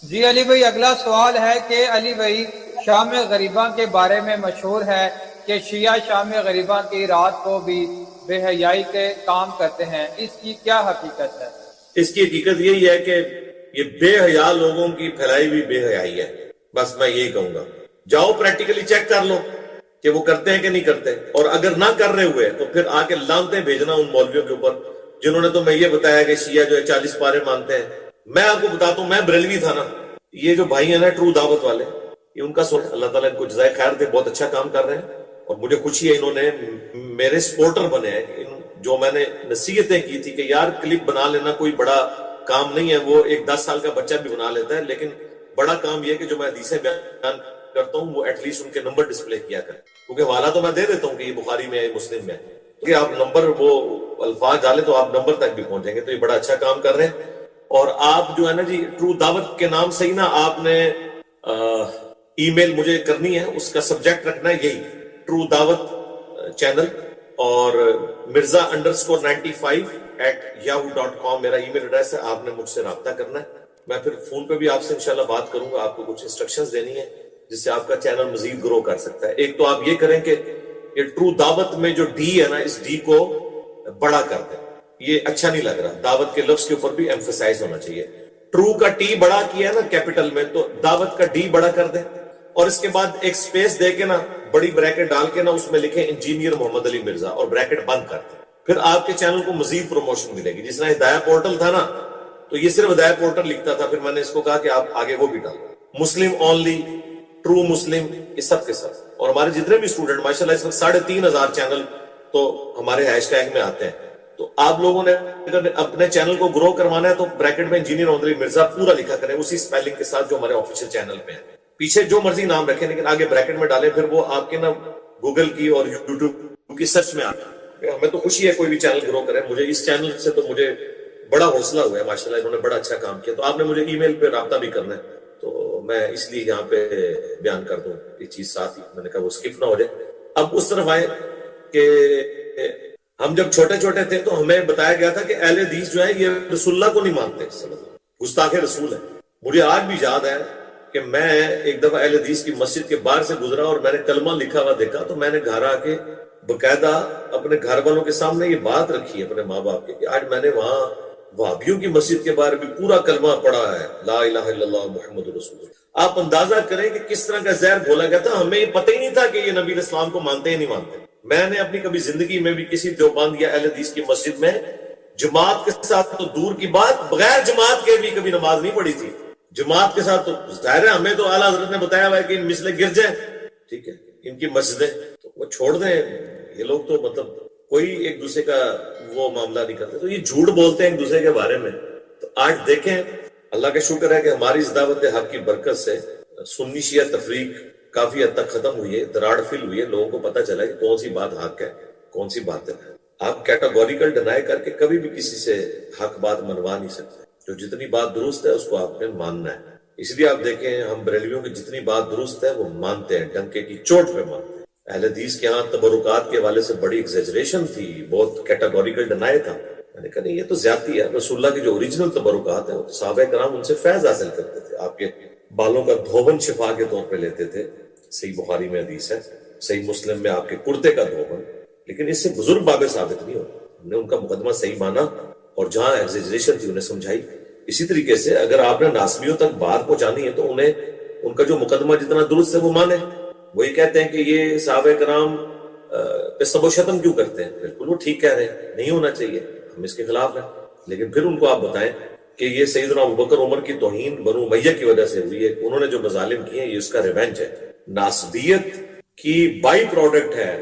جی علی بھائی، اگلا سوال ہے کہ علی بھائی، شام غریباں کے بارے میں مشہور ہے کہ شیعہ شام غریباں کی رات کو بھی بے حیائی کے کام کرتے ہیں، اس کی کیا حقیقت ہے؟ اس کی حقیقت یہی ہے کہ یہ بے حیا لوگوں کی پھیلائی ہوئی بے حیائی ہے. بس میں یہی کہوں گا، جاؤ پریکٹیکلی چیک کر لو کہ وہ کرتے ہیں کہ نہیں کرتے، اور اگر نہ کر رہے ہوئے تو پھر آ کے لانتیں بھیجنا ان مولویوں کے اوپر جنہوں نے تمہیں یہ بتایا کہ شیعہ جو ہے 40 پارے مانتے ہیں. میں آپ کو بتاتا ہوں، میں بریلوی تھا نا، یہ جو بھائی ہیں نا ٹرو دعوت والے، یہ ان کا سوچ، اللہ تعالیٰ ان کو جزائے خیر دے، بہت اچھا کام کر رہے ہیں اور مجھے خوشی ہے انہوں نے میرے سپورٹر بنے ہیں. جو میں نے نصیحتیں کی تھی کہ یار کلپ بنا لینا کوئی بڑا کام نہیں ہے، وہ ایک 10 سال کا بچہ بھی بنا لیتا ہے، لیکن بڑا کام یہ ہے کہ جو میں حدیثیں بیان کرتا ہوں وہ ایٹ لیسٹ ان کے نمبر ڈسپلے کیا کریں، کیونکہ حوالہ تو میں دے دیتا ہوں کہ یہ بخاری میں ہے، مسلم میں ہے، کہ آپ نمبر وہ الفاظ ڈالیں تو آپ نمبر تک بھی پہنچیں گے. تو یہ بڑا اچھا کام کر رہے ہیں. اور آپ جو ہے نا جی ٹرو دعوت کے نام سے ہی نا آپ نے ای میل مجھے کرنی ہے، اس کا سبجیکٹ رکھنا ہے یہی ٹرو دعوت چینل، اور mirza_95@yahoo.com میرا ای میل ایڈریس ہے. آپ نے مجھ سے رابطہ کرنا ہے، میں پھر فون پہ بھی آپ سے انشاءاللہ بات کروں گا، آپ کو کچھ انسٹرکشنز دینی ہے جس سے آپ کا چینل مزید گرو کر سکتا ہے. ایک تو آپ یہ کریں کہ یہ ٹرو دعوت میں جو ڈی ہے نا، اس ڈی کو بڑا کر دیں. یہ اچھا نہیں لگ رہا، دعوت کے لفظ کے اوپر بھی ایمفسائز ہونا چاہیے. ٹرو کا ٹی بڑا کیا ہے نا کیپٹل میں، تو دعوت کا ڈی بڑا کر دیں، اور اس کے بعد ایک سپیس دے کے نا بڑی بریکٹ ڈال کے نا اس میں لکھیں انجینئر محمد علی مرزا اور بریکٹ بند کر دیں. پھر آپ کے چینل کو مزید پروموشن ملے گی. جس طرح ہدایہ پورٹل تھا نا، تو یہ صرف ہدایہ پورٹل لکھتا تھا، پھر میں نے اس کو کہا کہ آپ آگے وہ بھی ڈالو، مسلم اونلی، ٹرو مسلم، یہ سب کے ساتھ. اور ہمارے جتنے بھی اسٹوڈنٹ ماشاءاللہ اس وقت 3500 چینل تو ہمارے ہیش ٹیگ میں آتے ہیں. تو آپ لوگوں نے اگر اپنے چینل کو گرو کروانا ہے تو بریکٹ میں انجینئر محمد علی مرزا پورا لکھا کریں، اسی سپیلنگ کے ساتھ جو ہمارے آفیشیل چینل پہ ہیں. پیچھے جو مرضی نام رکھیں لیکن آگے بریکٹ میں ڈالیں، پھر وہ آپ کے نا گوگل کی اور یوٹیوب کی سرچ میں آتا ہے. ہمیں تو خوشی ہے کوئی بھی چینل گرو کرے. مجھے اس چینل سے تو مجھے بڑا حوصلہ ہوا ہے ماشاءاللہ، انہوں نے بڑا اچھا کام کیا. تو آپ نے مجھے ای میل پہ رابطہ بھی کرنا ہے، تو میں اس لیے یہاں پہ بیان کر دوں یہ چیز ساتھ ہی، میں نے کہا وہ سکپ نہ ہو جائے. اب اس طرف آئے کہ ہم جب چھوٹے چھوٹے تھے تو ہمیں بتایا گیا تھا کہ اہل حدیث جو ہے یہ رسول اللہ کو نہیں مانتے، گستاخ رسول ہے. مجھے آج بھی یاد ہے کہ میں ایک دفعہ اہل حدیث کی مسجد کے باہر سے گزرا اور میں نے کلمہ لکھا ہوا دیکھا، تو میں نے گھر آ کے باقاعدہ اپنے گھر والوں کے سامنے یہ بات رکھی ہے اپنے ماں باپ کے کہ آج میں نے وہاں وہابیوں کی مسجد کے باہر بھی پورا کلمہ پڑھا ہے، لا الہ الا اللہ محمد رسول اللہ. آپ اندازہ کریں کہ کس طرح کا زہر گھولا گیا تھا. ہمیں یہ پتہ ہی نہیں تھا کہ یہ نبی اسلام کو مانتے ہی نہیں مانتے. میں نے اپنی کبھی زندگی میں بھی کسی دیوبند یا اہل حدیث کی مسجد میں جماعت کے ساتھ تو دور کی بات، بغیر جماعت کے بھی کبھی نماز نہیں پڑھی تھی. جماعت کے ساتھ تو ظاہر ہے، ہمیں تو اعلیٰ حضرت نے بتایا ہوا ہے کہ ان مثلے گر جائیں، ٹھیک ہے، ان کی مسجدیں تو وہ چھوڑ دیں. یہ لوگ تو مطلب کوئی ایک دوسرے کا وہ معاملہ نہیں کرتے، تو یہ جھوٹ بولتے ہیں ایک دوسرے کے بارے میں. تو آج دیکھیں، اللہ کا شکر ہے کہ ہماری اس دعوت حق کی برکت سے سنی شیعہ تفریق کافی حد تک ختم ہوئی ہے، دراڑ فل ہوئی ہے. لوگوں کو پتہ چلا کہ کون سی بات حق ہے، کون سی بات ہے. آپ کیٹاگوریکل ڈینائی کر کے کبھی بھی کسی سے حق بات منوا نہیں سکتے. جو جتنی بات درست ہے اس کو آپ نے ماننا ہے. اس لیے آپ دیکھیں ہم بریلویوں کی جتنی بات درست ہے وہ مانتے ہیں، ڈنکے کی چوٹ پہ مانتے ہیں. اہل حدیث کے ہاں تبرکات کے حوالے سے بڑی ایگزیجریشن تھی، بہت کیٹاگوریکل ڈینائی تھا. میں نے کہا نہیں، یہ تو زیادتی ہے. رسول اللہ کی جو اوریجنل تبرکات ہیں وہ صحابہ کرام ان سے فیض حاصل کرتے تھے. آپ کے بالوں کا دھوبن شفا کے طور پہ لیتے تھے، صحیح بخاری میں حدیث ہے، صحیح مسلم میں آپ کے کرتے کا دھوبن. لیکن اس سے بزرگ بابے ثابت نہیں ہوتے. ہم نے ان کا مقدمہ صحیح مانا اور جہاں ایگزیجریشن تھی انہیں سمجھائی. اسی طریقے سے اگر آپ نے ناسبیوں تک بات پہنچانی ہے تو انہیں ان کا جو مقدمہ جتنا درست ہے وہ مانے. وہی کہتے ہیں کہ یہ صحابہ کرام پہ سب و شتم کیوں کرتے ہیں، بالکل وہ ٹھیک کہہ رہے ہیں، نہیں ہونا چاہیے، ہم اس کے خلاف ہیں. لیکن پھر ان کو آپ بتائیں کہ یہ سیدنا ابوبکر عمر کی توہین بنو امیہ کی وجہ سے ہوئی ہے، انہوں نے جو مظالم کیے ہیں یہ اس کا ریونج ہے. ناسبیت کی بائی پروڈکٹ ہے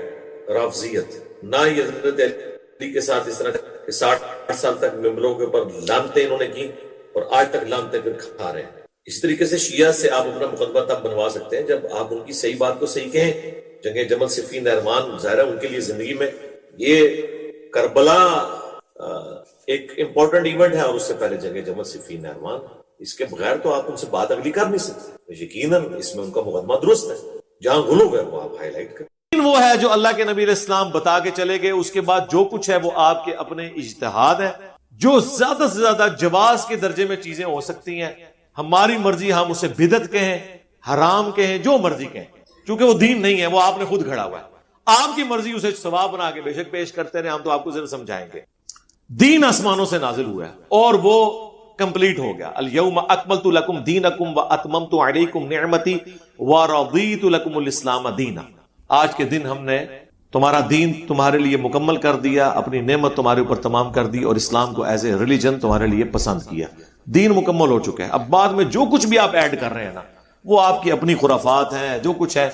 رافضیت. نہ یہ حضرت علی کے ساتھ اس طرح کہ 60 سال تک ممبروں کے اوپر لانتیں انہوں نے کی اور آج تک لانتیں پھر کھا رہے ہیں. اس طریقے سے شیعہ سے آپ اپنا مقدمہ تب بنوا سکتے ہیں جب آپ ان کی صحیح بات کو صحیح کہیں. جنگ جمل صفین نہروان ظاہر ہے ان کے لیے زندگی میں یہ کربلا ایک امپورٹنٹ ایونٹ ہے، اور اس سے پہلے جنگ جمل صفین نہروان. اس کے بغیر تو آپ ان سے بات اگلی کر نہیں سکتے. یقیناً اس میں ان کا مقدمہ درست ہے، جہاں غلو ہے وہ آپ ہائی لائٹ کریں. وہ ہے جو اللہ کے نبی علیہ السلام بتا کے چلے گئے. اس کے بعد جو کچھ ہے وہ آپ کے اپنے اجتہاد ہے. جو زیادہ سے زیادہ جواز کے درجے میں چیزیں ہو سکتی ہیں ہماری مرضی، ہم اسے بدعت کہیں، حرام کہیں، جو مرضی کہیں، چونکہ وہ دین نہیں ہے، وہ آپ نے خود گھڑا ہوا ہے. آپ کی مرضی اسے ثواب بنا کے بے شک پیش کرتے رہے، ہم تو آپ کو ذرا سمجھائیں گے. دین آسمانوں سے نازل ہوا ہے اور وہ کمپلیٹ ہو گیا. الیوم اکملت لکم دینکم واتممت علیکم نعمتی ورضیت لکم الاسلام دینا. آج کے دن ہم نے تمہارا دین تمہارے لیے مکمل کر دیا، اپنی نعمت تمہارے اوپر تمام کر دی اور اسلام کو ایز اے ریلیجن تمہارے لیے پسند کیا. دین مکمل ہو چکا ہے. اب بعد میں جو کچھ بھی آپ ایڈ کر رہے ہیں نا، وہ آپ کی اپنی خرافات ہیں، جو کچھ ہے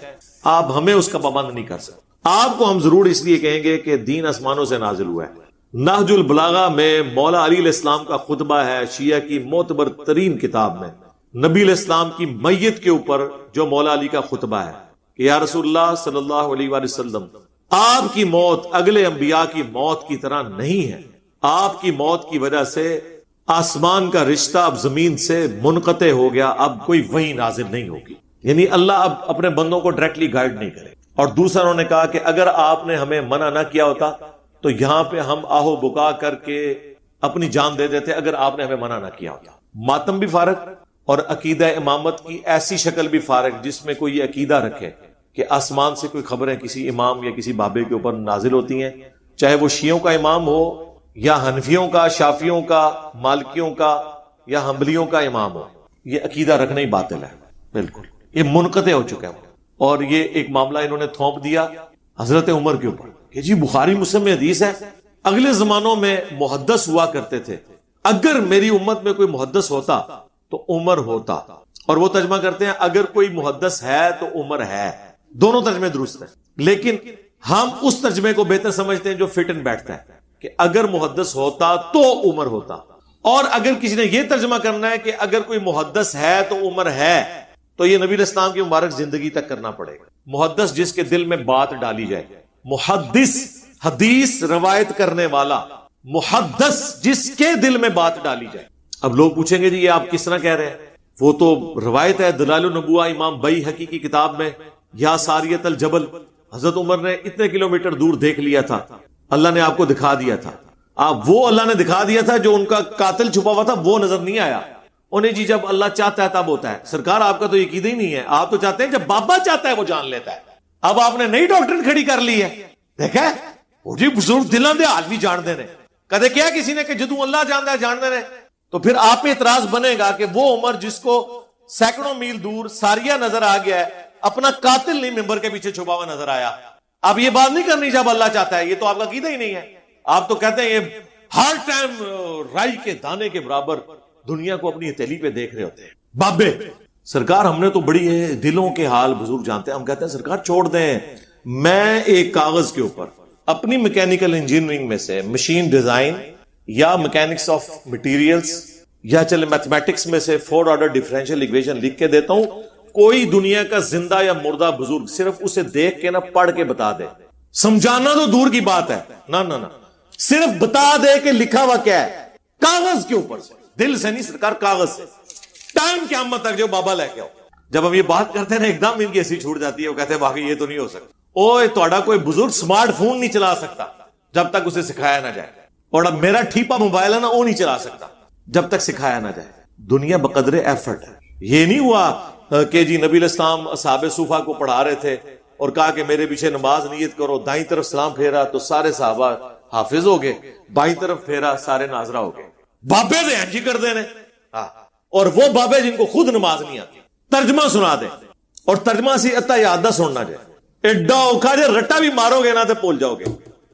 آپ ہمیں اس کا پابند نہیں کر سکتے. آپ کو ہم ضرور اس لیے کہیں گے کہ دین آسمانوں سے نازل ہوا ہے. نہج البلاغہ میں مولا علی علیہ السلام کا خطبہ ہے، شیعہ کی معتبر ترین کتاب میں نبی علیہ السلام کی میت کے اوپر جو مولا علی کا خطبہ ہے کہ یا رسول اللہ صلی اللہ علیہ وآلہ وسلم، آپ کی موت اگلے انبیاء کی موت کی طرح نہیں ہے. آپ کی موت کی وجہ سے آسمان کا رشتہ اب زمین سے منقطع ہو گیا، اب کوئی وحی نازل نہیں ہوگی. یعنی اللہ اب اپنے بندوں کو ڈائریکٹلی گائیڈ نہیں کرے. اور دوسرا انہوں نے کہا کہ اگر آپ نے ہمیں منع نہ کیا ہوتا تو یہاں پہ ہم آہو بکا کر کے اپنی جان دے دیتے، اگر آپ نے ہمیں منع نہ کیا ہوتا. ماتم بھی فارغ اور عقیدہ امامت کی ایسی شکل بھی فارغ جس میں کوئی یہ عقیدہ رکھے کہ آسمان سے کوئی خبریں کسی امام یا کسی بابے کے اوپر نازل ہوتی ہیں، چاہے وہ شیعوں کا امام ہو یا حنفیوں کا، شافیوں کا، مالکیوں کا یا حنبلیوں کا امام ہو. یہ عقیدہ رکھنا ہی باطل ہے. بالکل یہ منقطع ہو چکا ہے. اور یہ ایک معاملہ انہوں نے تھوپ دیا حضرت عمر کے اوپر کہ جی بخاری مسلم میں حدیث ہے اگلے زمانوں میں محدث ہوا کرتے تھے، اگر میری امت میں کوئی محدث ہوتا تو عمر ہوتا. اور وہ ترجمہ کرتے ہیں اگر کوئی محدث ہے تو عمر ہے. دونوں ترجمے درست ہیں، لیکن ہم اس ترجمے کو بہتر سمجھتے ہیں جو فٹ ان بیٹھتا ہے کہ اگر محدث ہوتا تو عمر ہوتا. اور اگر کسی نے یہ ترجمہ کرنا ہے کہ اگر کوئی محدث ہے تو عمر ہے، تو یہ نبی علیہ السلام کی مبارک زندگی تک کرنا پڑے گا. محدث جس کے دل میں بات ڈالی جائے، محدث حدیث روایت کرنے والا، محدث جس کے دل میں بات ڈالی جائے. اب لوگ پوچھیں گے جی یہ آپ کس طرح کہہ رہے ہیں؟ وہ تو روایت ہے دلائل النبوہ امام بیہقی کی کتاب میں، یا ساریت الجبل، حضرت عمر نے اتنے کلومیٹر دور دیکھ لیا تھا، اللہ نے آپ کو دکھا دیا تھا. آپ وہ اللہ نے دکھا دیا تھا جو ان کا قاتل چھپا ہوا تھا وہ نظر نہیں آیا انہیں. جی جب اللہ چاہتا ہے تب ہوتا ہے. سرکار آپ کا تو عقیدہ ہی نہیں ہے، آپ تو چاہتے ہیں جب بابا چاہتا ہے وہ جان لیتا ہے. اب آپ نے نئی ڈاکٹرن کھڑی کر لی ہے. دیکھا وہ جی بزرگ دلوں دے حال بھی جان دے نے. کدے کیا کسی نے کہ جدوں اللہ جانتا ہے جان دے نے، تو پھر آپ پہ اعتراض بنے گا کہ وہ عمر جس کو سینکڑوں میل دور ساریہ نظر آ گیا ہے، اپنا قاتل نہیں ممبر کے پیچھے چھپا ہوا نظر آیا. اب یہ بات نہیں کرنی جب اللہ چاہتا ہے، یہ تو آپ کا عقیدہ ہی نہیں ہے. آپ تو کہتے ہیں یہ ہر ٹائم رائی کے دانے کے برابر دنیا کو اپنی ہتھیلی پہ دیکھ رہے ہوتے ہیں. بابے سرکار ہم نے تو بڑی ہے دلوں کے حال بزرگ جانتے ہیں. ہم کہتے ہیں سرکار چھوڑ دیں، میں ایک کاغذ کے اوپر اپنی میکینیکل انجینئرنگ میں سے مشین ڈیزائن یا میکینکس آف مٹیریلز یا چلے میتھمیٹکس میں سے 4 آرڈر ڈیفرینشیل ایکویشن لکھ کے دیتا ہوں. کوئی دنیا کا زندہ یا مردہ بزرگ صرف اسے دیکھ کے نہ پڑھ کے بتا دے، سمجھانا تو دور کی بات ہے، نہ صرف بتا دے کہ لکھا ہوا کیا ہے کاغذ کے اوپر سے، دل سے نہیں سرکار، کاغذ سے. ٹائم قیامت تک جو بابا لے کے آؤ. جب ہم یہ بات کرتے ہیں نا ایک دم ان کی ایسی چھوٹ جاتی ہے، وہ کہتے ہیں باقی یہ تو نہیں ہو سکتا. اوے توڑا کوئی بزرگ سمارٹ فون نہیں چلا سکتا جب تک اسے سکھایا نہ جائے، اور اب میرا ٹھیپا موبائل ہے نا وہ نہیں چلا سکتا جب تک سکھایا نہ جائے. دنیا بقدر ایفرٹ ہے. یہ نہیں ہوا کہ جی نبی علیہ السلام اصحاب صوفہ کو پڑھا رہے تھے اور کہا کہ میرے پیچھے نماز نیت کرو، دائیں طرف سلام پھیرا تو سارے صحابہ حافظ ہو گئے، بائیں طرف پھیرا سارے ناظرہ ہو گئے. بابے دے انجی کر دینے، اور وہ بابے جن کو خود نماز نہیں آتی ترجمہ سنا دیں، اور ترجمہ سی اتا یاد نہ سننا جائے. ایڈا اوکھا جے رٹا بھی مارو گے نا تو بھول جاؤ گے.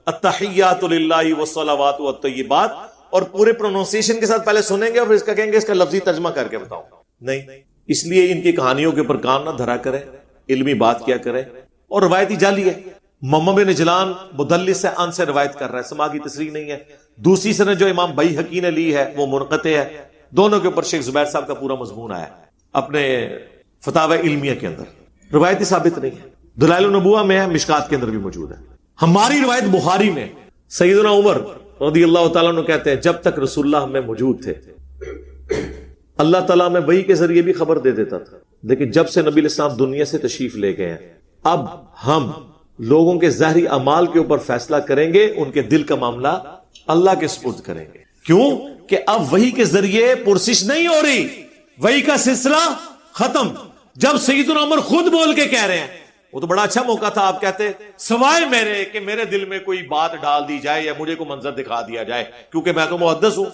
التحیات للہ والصلوات والطیبات، اور پورے پروننسیشن کے ساتھ پہلے سنیں گے اور پھر اس کا کہیں گے اس کا لفظی ترجمہ کر کے بتاؤں. نہیں، اس لیے ان کی کہانیوں کے اوپر کام نہ دھرا کرے، علمی بات کیا کرے. اور روایتی جعلی ہے. محمد بن جلان مدلس سے ان سے روایت کر رہا ہے، سما کی تصریح نہیں ہے. دوسری سند جو امام بیہقی نے لی ہے وہ منقطع ہے. دونوں کے اوپر شیخ زبیر صاحب کا پورا مضمون آیا اپنے فتاوی علمیہ کے اندر. روایتی ثابت نہیں ہے. دلائل النبوہ میں ہے، مشکات کے اندر بھی موجود ہے. ہماری روایت بخاری میں سیدنا عمر رضی اللہ تعالیٰ عنہ کہتے ہیں جب تک رسول اللہ ہمیں موجود تھے اللہ تعالیٰ میں وحی کے ذریعے بھی خبر دے دیتا تھا، لیکن جب سے نبی علیہ السلام دنیا سے تشریف لے گئے ہیں اب ہم لوگوں کے ظاہری اعمال کے اوپر فیصلہ کریں گے، ان کے دل کا معاملہ اللہ کے سپرد کریں گے. کیوں کہ اب وحی کے ذریعے پرسش نہیں ہو رہی، وہی کا سلسلہ ختم. جب سیدنا عمر خود بول کے کہہ رہے ہیں, وہ تو بڑا اچھا موقع تھا, آپ کہتے سوائے میرے کہ میرے دل میں کوئی بات ڈال دی جائے یا مجھے کوئی منظر دکھا دیا جائے, کیونکہ میں تو محدث ہوں.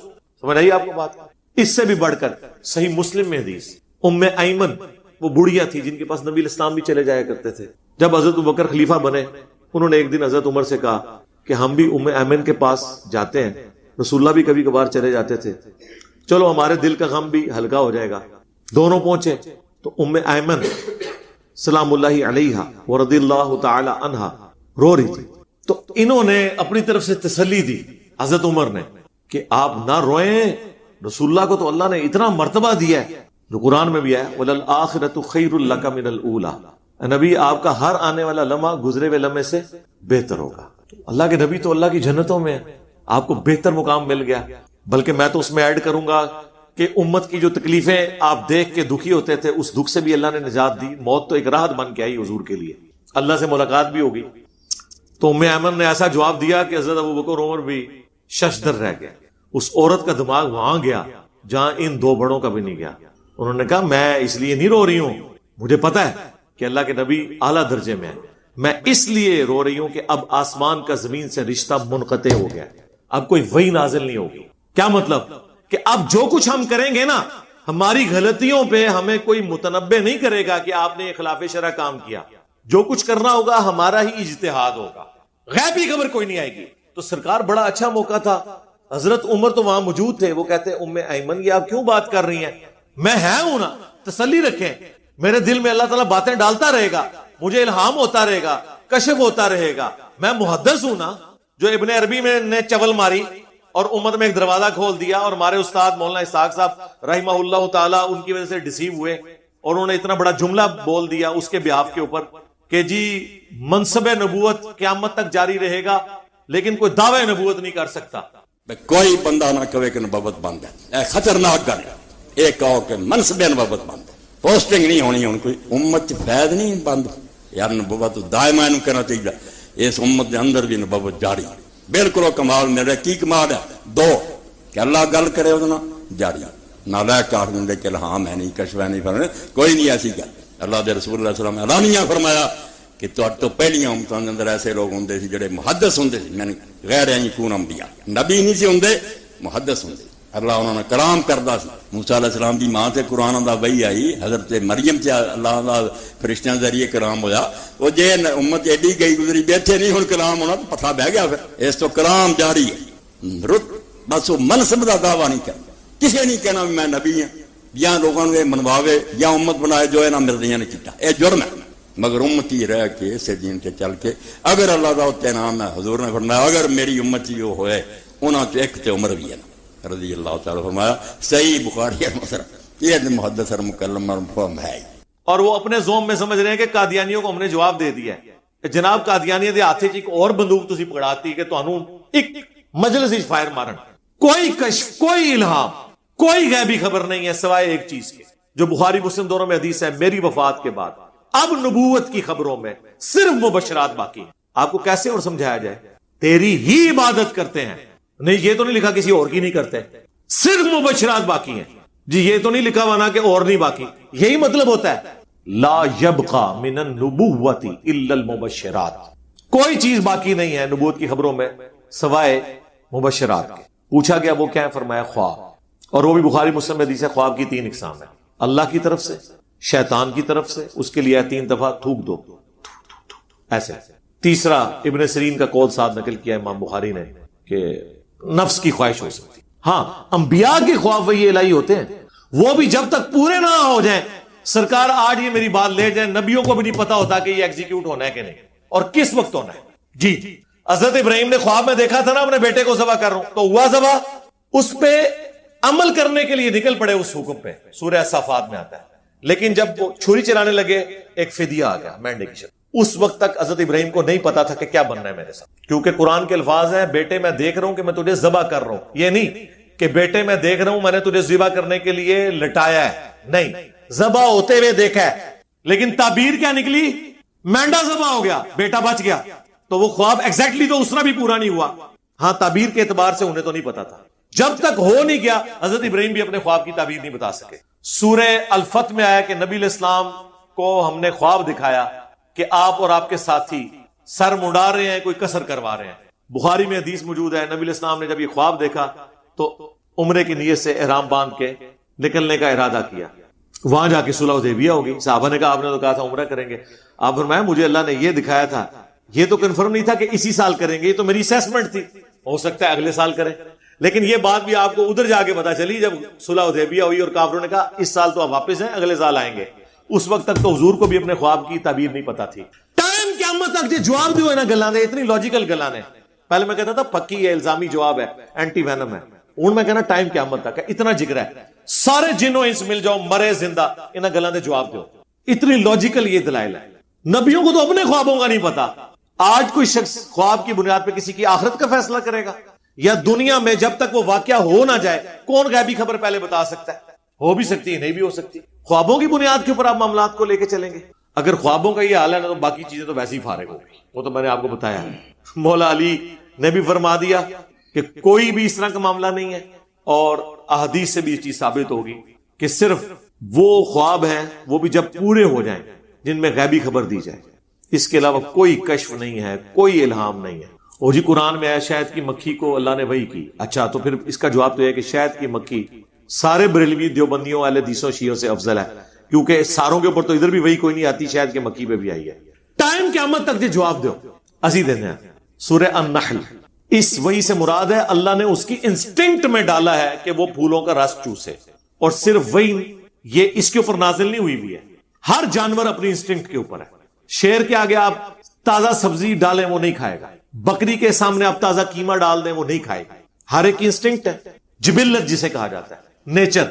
سمجھ آئی آپ کو بات؟ اس سے بھی بڑھ کر صحیح مسلم میں حدیث, ام ایمن وہ بڑھیا تھی جن کے پاس نبی الاسلام بھی چلے جایا کرتے تھے. جب حضرت ابوبکر خلیفہ بنے, انہوں نے ایک دن حضرت عمر سے کہا کہ ہم بھی ام ایمن کے پاس جاتے ہیں, رسول اللہ بھی کبھی کبھار چلے جاتے تھے, چلو ہمارے دل کا غم بھی ہلکا ہو جائے گا. دونوں پہنچے تو ام ایمن سلام اللہ علیہا ورضی اللہ تعالی عنہا رو رہی تھی. تو انہوں نے اپنی طرف سے تسلی دی حضرت عمر نے کہ آپ نہ روئیں, رسول اللہ کو تو اللہ نے اتنا مرتبہ دیا ہے جو قرآن میں بھی ہے, وَلَلْآخِرَةُ خَيْرٌ لَكَ مِنَ الْأُولَى, نبی آپ کا ہر آنے والا لمحہ گزرے ہوئے لمحے سے بہتر ہوگا. اللہ کے نبی تو اللہ کی جنتوں میں ہیں, آپ کو بہتر مقام مل گیا. بلکہ میں تو اس میں ایڈ کروں گا کہ امت کی جو تکلیفیں آپ دیکھ کے دکھی ہوتے تھے, اس دکھ سے بھی اللہ نے نجات دی. موت تو ایک راحت بن کے آئی حضور کے لیے, اللہ سے ملاقات بھی ہوگی. تو ام ایمن نے ایسا جواب دیا کہ حضرت ابوبکر عمر بھی ششدر رہ گئے. اس عورت کا دماغ وہاں گیا جہاں ان دو بڑوں کا بھی نہیں گیا. انہوں نے کہا میں اس لیے نہیں رو رہی ہوں, مجھے پتا ہے کہ اللہ کے نبی اعلیٰ درجے میں ہے, میں اس لیے رو رہی ہوں کہ اب آسمان کا زمین سے رشتہ منقطع ہو گیا, اب کوئی وحی نازل نہیں ہوگی. کیا مطلب؟ کہ اب جو کچھ ہم کریں گے نا, ہماری غلطیوں پہ ہمیں کوئی متنبع نہیں کرے گا کہ آپ نے خلاف شرع کام کیا. جو کچھ کرنا ہوگا ہمارا ہی اجتہاد ہوگا, غیبی خبر کوئی نہیں آئے گی. تو سرکار بڑا اچھا موقع تھا, حضرت عمر تو وہاں موجود تھے. وہ کہتے ام ایمن یہ آپ کیوں بات کر رہی ہیں, میں ہوں نا, تسلی رکھیں, میرے دل میں اللہ تعالیٰ باتیں ڈالتا رہے گا, مجھے الہام ہوتا رہے گا, کشف ہوتا رہے گا. میں محدث ہوں نا, جو ابن عربی میں نے چول ماری اور امت میں ایک دروازہ کھول دیا, اور ہمارے استاد مولانا اسحاق صاحب رحمہ اللہ تعالیٰ ان کی وجہ سے ڈسیو ہوئے, اور انہوں نے اتنا بڑا جملہ بول دیا اس کے بیاف کے اوپر کہ جی منصب نبوت قیامت تک جاری رہے گا لیکن کوئی دعوی نبوت نہیں کر سکتا. کوئی بندہ نہ کہے کہ نبوت بند ہے, اے خطرناک گل ہے. ایک کہو کہ منصب نبوت بند ہے, پوسٹنگ نہیں ہونی. ہوں کوئی امت فیض نہیں بند یار, نبوت دائما کہنا چاہیے. اس امت کے اندر بھی نبوت جاری, بالکل کمال میرے کی کمال ہے. دو کہ اللہ گل کرے وہ جاری, نہ لے کار دے کہ ہاں میں نہیں کشف نہیں فرمایا, کوئی نہیں ایسی گل. اللہ دے رسول اللہ صلی اللہ علیہ وسلم اعلانیہ فرمایا کہ تو پہلیاں امتوں کے اندر ایسے لوگ ہوں جڑے محدث ہوں, یعنی غیر یکون انبیاء, نبی نہیں سی ہوں, محدث ہوں. اللہ انہوں نے کلام کرتا سی. موسیٰ علیہ السلام دی ماں تے قرآن دا وحی آئی, حضرت مریم تے اللہ دا فرشتیاں ذریعے کلام ہویا. وہ جے امت ایڈی گئی گزری بیٹھے نہیں ہن کلام ہونا تو پتہ بہ گیا. پھر اس تو کلام جاری ہے. بس وہ منصب دا دعویٰ نہیں کرنا, کسی نہیں کہنا میں نبی ہوں, یا لوگوں نے منواوے یا امت بنائے جو ہے نا مردیاں نے چٹا, اے جرم ہے. مگر امتی رہ کے اسے دین کے چل کے اگر اللہ دا تے نام ہے, حضور نے فرمایا اگر میری امتی جو ہوئے انہاں تو ایک تے عمر بھی ہے نا رضی اللہ تعالیٰ. فرمایا صحیح بخاری مسلم, یہ محدث اور مکلم اور مفہوم ہے. اور وہ اپنے زوم میں سمجھ رہے ہیں کہ قادیانیوں کو ہم نے جواب دے دیا ہے. جناب قادیانیت دے ہاتھ ایک اور بندوق تسی پکڑاتی کہ تانوں ایک مجلس وچ فائر مارن, کوئی کشف, کوئی الہام, کوئی غیبی خبر نہیں ہے سوائے ایک چیز کے جو بخاری مسلم دونوں میں حدیث ہے, میری وفات کے بعد اب نبوت کی خبروں میں صرف مبشرات باقی ہیں. آپ کو کیسے اور سمجھایا جائے, تیری ہی عبادت کرتے ہیں. نہیں یہ تو نہیں لکھا کسی اور کی نہیں کرتے, صرف مبشرات باقی ہیں. جی یہ تو نہیں لکھا ہوا نا کہ اور نہیں باقی, یہی مطلب ہوتا ہے لا یبقى من النبوۃ الا المبشرات. کوئی چیز باقی نہیں ہے نبوت کی خبروں میں سوائے مبشرات کے. پوچھا گیا وہ کیا ہے, فرمایا خواب. اور وہ بھی بخاری مسلم میں حدیث ہے, خواب کی 3 اقسام ہیں, اللہ کی طرف سے, شیطان کی طرف سے, اس کے لیے 3 دفعہ تھوک دو ایسے. تیسرا ابن سیرین کا قول ساتھ نقل کیا امام بخاری نے کہ نفس کی خواہش ہو سکتی. ہاں انبیاء کے خواب وہی الہی ہوتے ہیں, وہ بھی جب تک پورے نہ ہو جائیں. سرکار آج یہ میری بات لے جائیں, نبیوں کو بھی نہیں پتا ہوتا کہ یہ ایگزیکیوٹ ہونا ہے کہ نہیں اور کس وقت ہونا ہے. جی حضرت ابراہیم نے خواب میں دیکھا تھا نا اپنے بیٹے کو ذبح کر رہا ہوں, تو ہوا ذبح, اس پہ عمل کرنے کے لیے نکل پڑے اس حکم پہ, سورہ صافات میں آتا ہے. لیکن جب وہ چھری چلانے لگے ایک فدیہ آ گیا مینڈے کی شکل. اس وقت تک حضرت ابراہیم کو نہیں پتا تھا کہ کیا بننا ہے میرے ساتھ, کیونکہ قرآن کے الفاظ ہیں بیٹے میں دیکھ رہا ہوں کہ میں تجھے ذبح کر رہا ہوں. یہ نہیں کہ بیٹے میں دیکھ رہا ہوں میں نے تجھے ذبح کرنے کے لیے لٹایا ہے, نہیں, ذبح ہوتے ہوئے دیکھا ہے. لیکن تعبیر کیا نکلی, مینڈا ذبح ہو گیا, بیٹا بچ گیا. تو وہ خواب ایگزیکٹلی تو اس طرح بھی پورا نہیں ہوا. ہاں تعبیر کے اعتبار سے انہیں تو نہیں پتا تھا. جب تک ہو نہیں گیا حضرت ابراہیم بھی اپنے خواب کی تعبیر نہیں بتا سکے. سورہ الفتح میں آیا کہ نبی علیہ السلام کو ہم نے خواب دکھایا کہ آپ اور آپ کے ساتھی سر منڈا رہے ہیں، کوئی کسر کروا رہے ہیں. بخاری میں حدیث موجود ہے، نبی علیہ السلام نے جب یہ خواب دیکھا تو عمرے کی نیت سے احرام باندھ کے نکلنے کا ارادہ کیا. وہاں جا کے صلح حدیبیہ ہوگی. صحابہ نے کہا آپ نے تو کہا تھا عمرہ کریں گے. آپ فرمایا مجھے اللہ نے یہ دکھایا تھا، یہ تو کنفرم نہیں تھا کہ اسی سال کریں گے، یہ تو میری اسیسمنٹ تھی، ہو سکتا ہے اگلے سال کریں. لیکن یہ بات بھی آپ کو ادھر جا کے پتا چلی جب صلح حدیبیہ ہوئی اور کافروں نے کہا اس سال تو آپ واپس ہیں، اگلے سال آئیں گے. اس وقت تک تو حضور کو بھی اپنے خواب کی تعبیر نہیں پتا تھی. ٹائم قیامت تک جو جواب دیو ہے نا گلاں دے، اتنی لاجیکل گلاں نے. پہلے میں کہتا تھا پکی ہے، الزامی جواب ہے، اینٹی وینم ہے. ہوں میں کہنا ٹائم قیامت تک ہے، اتنا جگر ہے. سارے جنوں انس مل جاؤ مرے زندہ، انہاں گلاں دے جواب دیو. اتنی لاجیکل یہ دلائل ہے. نبیوں کو تو اپنے خوابوں کا نہیں پتا. آج کوئی شخص خواب کی بنیاد پہ کسی کی آخرت کا فیصلہ کرے گا؟ یا دنیا میں جب تک وہ واقعہ ہو نہ جائے کون غیبی خبر پہلے بتا سکتا ہے؟ ہو بھی سکتی ہے، نہیں بھی ہو سکتی. خوابوں کی بنیاد کے اوپر آپ معاملات کو لے کے چلیں گے. اگر خوابوں کا یہ حال ہے نا تو باقی چیزیں تو ویسے ہی فارغ ہوگی. وہ تو میں نے آپ کو بتایا. مولا علی نے بھی فرما دیا کہ کوئی بھی اس طرح کا معاملہ نہیں ہے، اور احادیث سے بھی یہ چیز ثابت ہوگی کہ صرف وہ خواب ہیں وہ بھی جب پورے ہو جائیں جن میں غیبی خبر دی جائے. اس کے علاوہ کوئی کشف نہیں ہے، کوئی الہام نہیں ہے. اور جی قرآن میں آیا شہد کی مکھی کو اللہ نے وحی کی. اچھا تو پھر اس کا جواب تو یہ ہے کہ شہد کی مکھی سارے بریلوی دیوبندیوں اہل حدیثوں شیعوں سے افضل ہے، کیونکہ ساروں کے اوپر تو ادھر بھی وہی کوئی نہیں آتی، شہد کی مکھی پہ بھی آئی ہے. ٹائم قیامت تک جواب دو. اسی دن ہے سورہ النحل. اس وحی سے مراد ہے اللہ نے اس کی انسٹنکٹ میں ڈالا ہے کہ وہ پھولوں کا رس چوسے. اور صرف وہی یہ اس کے اوپر نازل نہیں ہوئی بھی ہے، ہر جانور اپنی انسٹنکٹ کے اوپر ہے. شیر کے آگے آپ تازہ سبزی ڈالیں وہ نہیں کھائے گا، بکری کے سامنے آپ تازہ قیمہ ڈال دیں وہ نہیں کھائے گا. ہر ایک انسٹنکٹ ہے، جبلت جسے کہا جاتا ہے، نیچر،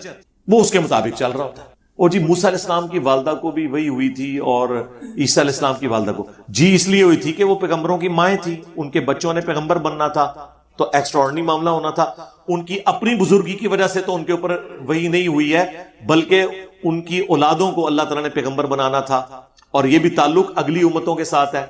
وہ اس کے مطابق چل رہا ہوتا ہے. اور جی موسیٰ علیہ السلام کی والدہ کو بھی وہی ہوئی تھی اور عیسیٰ علیہ السلام کی والدہ کو جی اس لیے ہوئی تھی کہ وہ پیغمبروں کی مائیں تھی، ان کے بچوں نے پیغمبر بننا تھا تو ایکسٹراڈنری معاملہ ہونا تھا. ان کی اپنی بزرگی کی وجہ سے تو ان کے اوپر وہی نہیں ہوئی ہے، بلکہ ان کی اولادوں کو اللہ تعالیٰ نے پیغمبر بنانا تھا. اور یہ بھی تعلق اگلی امتوں کے ساتھ ہے،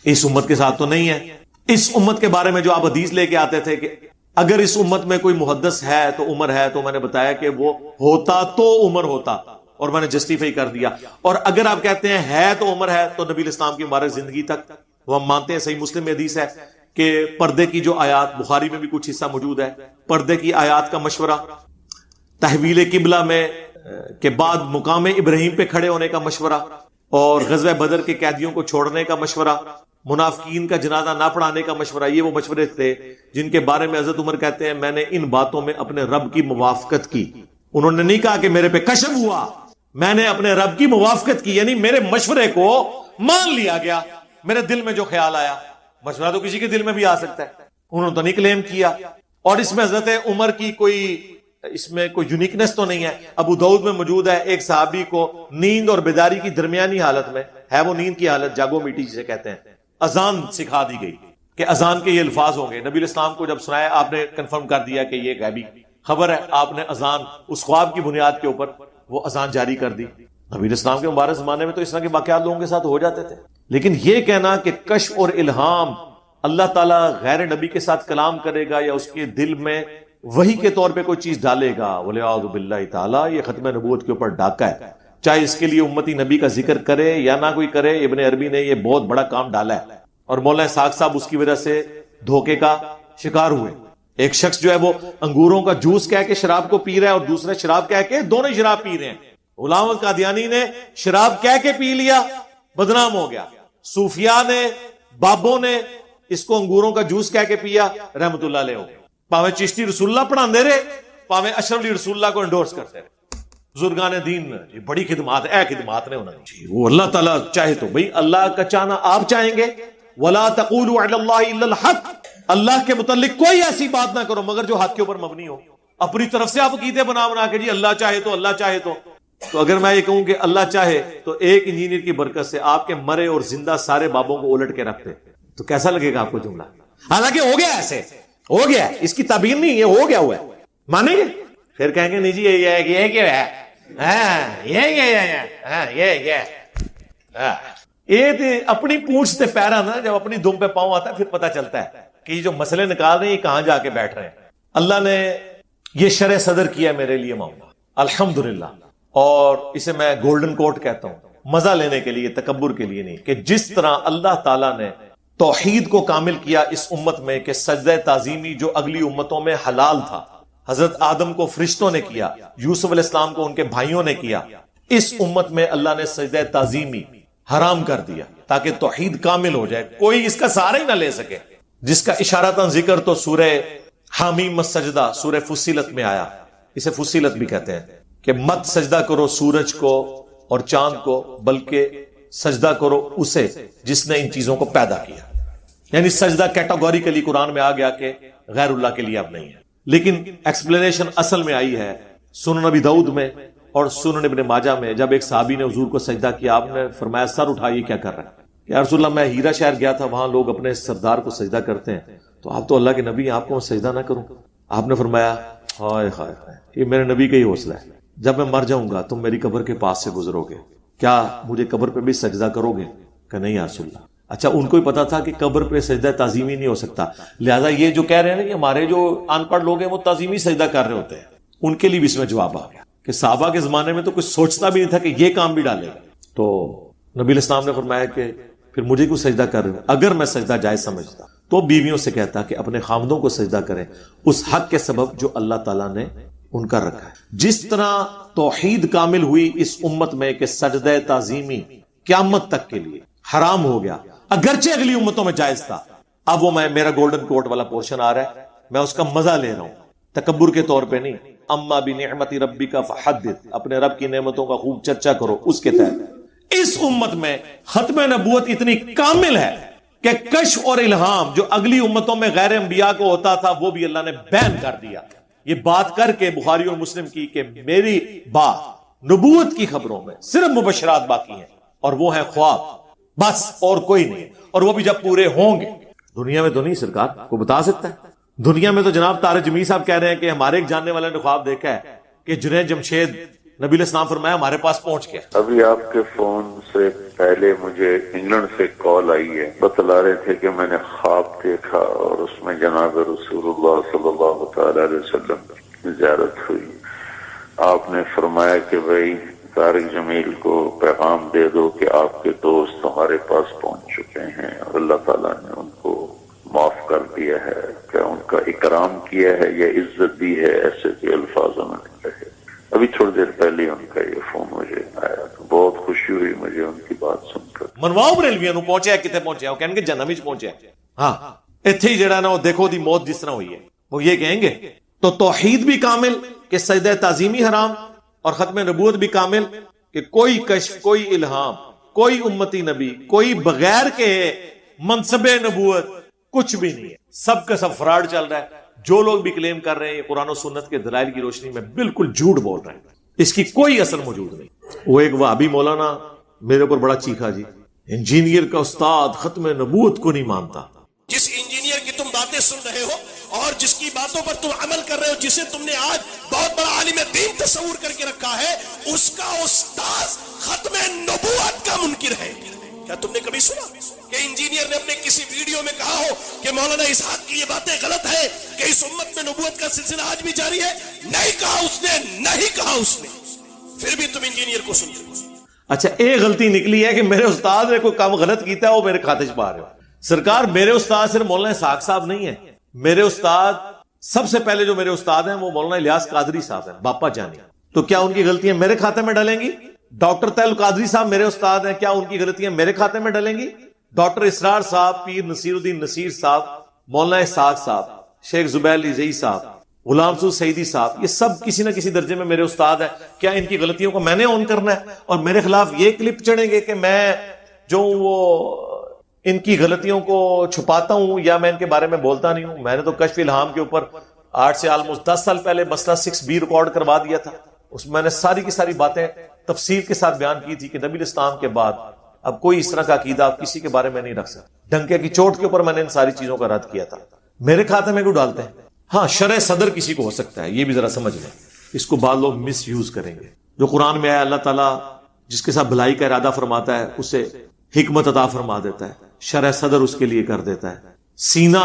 اس امت کے ساتھ تو نہیں ہے. اس امت کے بارے میں جو آپ حدیث لے کے آتے تھے کہ اگر اس امت میں کوئی محدث ہے تو عمر ہے، تو میں نے بتایا کہ وہ ہوتا تو عمر ہوتا، اور میں نے جسٹیفائی کر دیا. اور اگر آپ کہتے ہیں ہے تو عمر ہے، تو نبی الاسلام کی مبارک زندگی تک وہ ہم مانتے ہیں. صحیح مسلم میں حدیث ہے کہ پردے کی جو آیات، بخاری میں بھی کچھ حصہ موجود ہے، پردے کی آیات کا مشورہ، تحویل قبلہ میں کے بعد مقام ابراہیم پہ کھڑے ہونے کا مشورہ، اور غزوہ بدر کے قیدیوں کو چھوڑنے کا مشورہ، منافقین کا جنازہ نہ پڑھانے کا مشورہ. یہ وہ مشورے تھے جن کے بارے میں حضرت عمر کہتے ہیں میں نے ان باتوں میں اپنے رب کی موافقت کی. انہوں نے نہیں کہا کہ میرے پہ کشف ہوا، میں نے اپنے رب کی موافقت کی، یعنی میرے مشورے کو مان لیا گیا. میرے دل میں جو خیال آیا، مشورہ تو کسی کے دل میں بھی آ سکتا ہے، انہوں نے تو نہیں کلیم کیا. اور اس میں حضرت عمر کی اس میں کوئی یونیکنس تو نہیں ہے. ابو داؤد میں موجود ہے ایک صحابی کو نیند اور بیداری کی درمیانی حالت میں ہے، وہ نیند کی حالت جاگو میٹی جسے کہتے ہیں، اذان سکھا دی گئی کہ اذان کے یہ الفاظ ہوں گے. نبی الاسلام کو جب سنایا آپ نے کنفرم کر دیا کہ یہ غیبی خبر ہے. آپ نے اذان اس خواب کی بنیاد کے اوپر وہ اذان جاری کر دی. نبی الاسلام کے مبارک زمانے میں تو اس طرح کے واقعات لوگوں کے ساتھ ہو جاتے تھے. لیکن یہ کہنا کہ کشف اور الہام اللہ تعالیٰ غیر نبی کے ساتھ کلام کرے گا یا اس کے دل میں وحی کے طور پہ کوئی چیز ڈالے گا، وَلِعَاذُ بِاللَّهِ تعالیٰ، یہ ختم نبوت کے اوپر ڈاکہ ہے. چاہے اس کے لیے امتی نبی کا ذکر کرے یا نہ کوئی کرے، ابن عربی نے یہ بہت بڑا کام ڈالا ہے. اور مولانا اسحاق صاحب اس کی وجہ سے دھوکے کا شکار ہوئے. ایک شخص جو ہے وہ انگوروں کا جوس کہہ کے شراب کو پی رہا ہے اور دوسرے شراب کہہ کے دونوں شراب پی رہے ہیں. غلام احمد قادیانی نے شراب کہہ کے پی لیا، بدنام ہو گیا. صوفیاء نے، بابوں نے اس کو انگوروں کا جوس کہہ کے پیا، رحمت اللہ علیہ ہو گئے. پاوے چشتی رسول اللہ پڑھا دے رہے، پاوے اشرف علی رسول اللہ کو انڈورس کرتے رہے. بزرگان دین یہ بڑی خدمات ہے، خدمات نے انہوں نے وہ اللہ تعالیٰ چاہے تو بھئی اللہ کا چاہنا آپ چاہیں گے. وَلَا تَقُولُوا عَلَى اللَّهِ إِلَّا الْحَقِّ، اللہ کے متعلق کوئی ایسی بات نہ کرو مگر جو حق کے اوپر مبنی ہو. اپنی طرف سے آپ عقیدے بنا کے جی اللہ چاہے تو، اللہ چاہے تو اگر میں یہ کہوں کہ اللہ چاہے تو ایک انجینئر کی برکت سے آپ کے مرے اور زندہ سارے بابوں کو الٹ کے رکھتے تو کیسا لگے گا آپ کو جملہ؟ حالانکہ ہو گیا، ایسے ہو گیا، اس کی تعبیر نہیں، یہ ہو گیا ہوا ہے. مانیں گے؟ پھر کہیں گے نہیں جی یہ کیا ہے، یہ اپنی پونچھ سے پیرا نا، جب اپنی دم پہ پاؤں آتا ہے پھر پتہ چلتا ہے کہ یہ جو مسئلے نکال رہے ہیں یہ کہاں جا کے بیٹھ رہے ہیں. اللہ نے یہ شرح صدر کیا میرے لیے معاملہ، الحمدللہ. اور اسے میں گولڈن کوٹ کہتا ہوں، مزہ لینے کے لیے، تکبر کے لیے نہیں، کہ جس طرح اللہ تعالیٰ نے توحید کو کامل کیا اس امت میں کہ سجدہ تعظیمی جو اگلی امتوں میں حلال تھا، حضرت آدم کو فرشتوں نے کیا، یوسف علیہ السلام کو ان کے بھائیوں نے کیا، اس امت میں اللہ نے سجدہ تعظیمی حرام کر دیا تاکہ توحید کامل ہو جائے، کوئی اس کا سہارا ہی نہ لے سکے، جس کا اشارتاً ذکر تو سورہ حامیم السجدہ سورہ فصیلت میں آیا، اسے فصیلت بھی کہتے ہیں، کہ مت سجدہ کرو سورج کو اور چاند کو، بلکہ سجدہ کرو اسے جس نے ان چیزوں کو پیدا کیا۔ یعنی سجدہ کیٹاگوریکلی قرآن میں آ گیا کہ غیر اللہ کے لیے اب نہیں ہے، لیکن ایکسپلینیشن اصل میں آئی ہے سنن نبی داؤد میں اور سنن ابن ماجہ میں، جب ایک صحابی نے حضور کو سجدہ کیا، آپ نے فرمایا سر اٹھائیے کیا کر رہا ہے؟ یا رسول اللہ میں ہیرا شہر گیا تھا، وہاں لوگ اپنے سردار کو سجدہ کرتے ہیں، تو آپ تو اللہ کے نبی ہیں، آپ کو میں سجدہ نہ کروں؟ آپ نے فرمایا ہائے ہائے ہائے، یہ میرے نبی کا ہی حوصلہ ہے، جب میں مر جاؤں گا تم میری قبر کے پاس سے گزرو گے، کیا مجھے قبر پہ بھی سجدہ کرو گے؟ کہ نہیں یا رسول اللہ۔ اچھا، ان کو ہی پتا تھا کہ قبر پہ سجدہ تعظیمی نہیں ہو سکتا، لہذا یہ جو کہہ رہے ہیں نا کہ ہمارے جو ان پڑھ لوگ ہیں وہ تعظیمی سجدہ کر رہے ہوتے ہیں، ان کے لیے بھی اس میں جواب آ گیا کہ صحابہ کے زمانے میں تو کچھ سوچتا بھی نہیں تھا کہ یہ کام بھی ڈالے گا، تو نبی علیہ السلام نے فرمایا کہ پھر مجھے کیوں سجدہ کر رہے ہو؟ اگر میں سجدہ جائز سمجھتا تو بیویوں سے کہتا کہ اپنے خامدوں کو سجدہ کریں اس حق کے سبب جو اللہ تعالیٰ نے ان کا رکھا ہے۔ جس طرح توحید کامل ہوئی اس امت میں کہ سجدہ تعظیمی قیامت تک کے لیے حرام ہو گیا، اگرچہ اگلی امتوں میں جائز تھا، اب وہ میرا گولڈن کوٹ والا پورشن آ رہا ہے، میں اس کا مزہ لے رہا ہوں، تکبر کے طور پہ نہیں۔ اما بنعمت ربک فحدث، اپنے رب کی نعمتوں کا خوب چرچا کرو، اس کے تحت اس امت میں ختم نبوت اتنی کامل ہے کہ کشف اور الہام جو اگلی امتوں میں غیر انبیاء کو ہوتا تھا وہ بھی اللہ نے بین کر دیا۔ یہ بات کر کے بخاری اور مسلم کی کہ میری بات نبوت کی خبروں میں صرف مبشرات باقی ہیں اور وہ ہیں خواب، بس اور کوئی نہیں، اور وہ بھی جب پورے ہوں گے۔ دنیا میں تو نہیں، سرکار کو بتا سکتا ہے؟ دنیا میں تو جناب طارق جمیل صاحب کہہ رہے ہیں کہ ہمارے ایک جاننے والے نے خواب دیکھا ہے کہ جنید جمشید نبی علیہ السلام فرمایا ہمارے پاس پہنچ گیا۔ ابھی آپ کے فون سے پہلے مجھے انگلینڈ سے کال آئی ہے، بتلا رہے تھے کہ میں نے خواب دیکھا اور اس میں جناب رسول اللہ صلی اللہ تعالی علیہ وسلم کی زیارت ہوئی۔ آپ نے فرمایا کہ بھائی طارق جمیل کو پیغام دے دو کہ آپ کے دوست ہمارے پاس پہنچ چکے ہیں اور اللہ تعالیٰ نے ان کو معاف کر دیا ہے، کہ ان کا اکرام کیا ہے یا عزت دی ہے، ایسے کے الفاظ انہوں نے کہے۔ ابھی تھوڑی دیر پہلے ان کا یہ فون مجھے آیا تو بہت خوشی ہوئی مجھے ان کی بات سن کر۔ منواؤ بریلویاں نو پہنچیا کتے پہنچیا، وہ کہیں گے جنم وچ پہنچیا، ہاں ایتھے ہی جڑا نا وہ دیکھو دی موت جس طرح ہوئی ہے، وہ یہ کہیں گے۔ تو توحید بھی کامل کہ سجدہ تعظیمی حرام، اور ختم نبوت بھی کامل کہ کوئی کشف، کوئی الہام، کوئی امتی نبی، کوئی بغیر کے منصب نبوت کچھ بھی نہیں ہے، سب کا سب فراڈ چل رہا ہے۔ جو لوگ بھی کلیم کر رہے ہیں یہ قرآن و سنت کے دلائل کی روشنی میں بالکل جھوٹ بول رہے ہیں، اس کی کوئی اثر موجود نہیں۔ وہ ایک وہابی مولانا میرے اوپر بڑا چیخا، جی انجینئر کا استاد ختم نبوت کو نہیں مانتا۔ جس انجینئر کی تم باتیں سن رہے ہو اور جس کی باتوں پر تم عمل کر رہے ہو، جسے تم نے آج بہت بڑا عالم دین تصور کر کے رکھا ہے، اس کا استاذ ختم نبوت کا منکر ہے۔ کیا تم نے کبھی سنا کہ انجینئر نے اپنے کسی ویڈیو میں کہا ہو کہ مولانا اسحاق کی یہ باتیں غلط ہیں، کہ اس امت میں نبوت کا سلسلہ آج بھی جاری ہے؟ نہیں کہا اس نے، نہیں کہا اس نے، پھر بھی تم انجینئر کو سنتے ہو۔ اچھا ایک غلطی نکلی ہے کہ میرے استاد نے کوئی کام غلط کیتا ہے وہ میرے کھاتے چ پا رہے ہو۔ سرکار میرے استاد صرف مولانا اسحاق صاحب نہیں ہے، میرے استاد سب سے پہلے جو میرے استاد ہیں وہ مولانا الیاس قادری صاحب ہیں، باپا جانی۔ تو کیا ان کی غلطیاں میرے کھاتے میں ڈلیں گی؟ ڈاکٹر طیل قادری صاحب میرے استاد ہیں، کیا ان کی غلطیاں میرے کھاتے میں ڈلیں گی؟ ڈاکٹر اسرار صاحب، پیر نصیر الدین نصیر صاحب، مولانا اسحاق صاحب، شیخ زبیر علی زئی صاحب، غلام سعود سعیدی صاحب، یہ سب کسی نہ کسی درجے میں میرے استاد ہیں۔ کیا ان کی غلطیوں کو میں نے اون کرنا ہے اور میرے خلاف یہ کلپ چڑھیں گے کہ میں جو وہ ان کی غلطیوں کو چھپاتا ہوں یا میں ان کے بارے میں بولتا نہیں ہوں؟ میں نے تو کشف الہام کے اوپر 8 سے آلموسٹ 10 سال پہلے مسئلہ 6B ریکارڈ کروا دیا تھا، اس میں نے ساری کی ساری باتیں تفصیل کے ساتھ بیان کی تھی کہ نبی اسلام کے بعد اب کوئی اس طرح کا عقیدہ آپ کسی کے بارے میں نہیں رکھ سکتے۔ ڈنکے کی چوٹ کے اوپر میں نے ان ساری چیزوں کا رد کیا تھا۔ میرے کھاتے میں کیوں ڈالتے ہیں؟ ہاں شرع صدر کسی کو ہو سکتا ہے، یہ بھی ذرا سمجھ لیں، اس کو بعض لوگ مس یوز کریں گے۔ جو قرآن میں آیا اللہ تعالیٰ جس کے ساتھ بھلائی کا ارادہ فرماتا ہے اسے حکمت عطا فرما دیتا ہے، شرع صدر اس کے لیے کر دیتا ہے، سینہ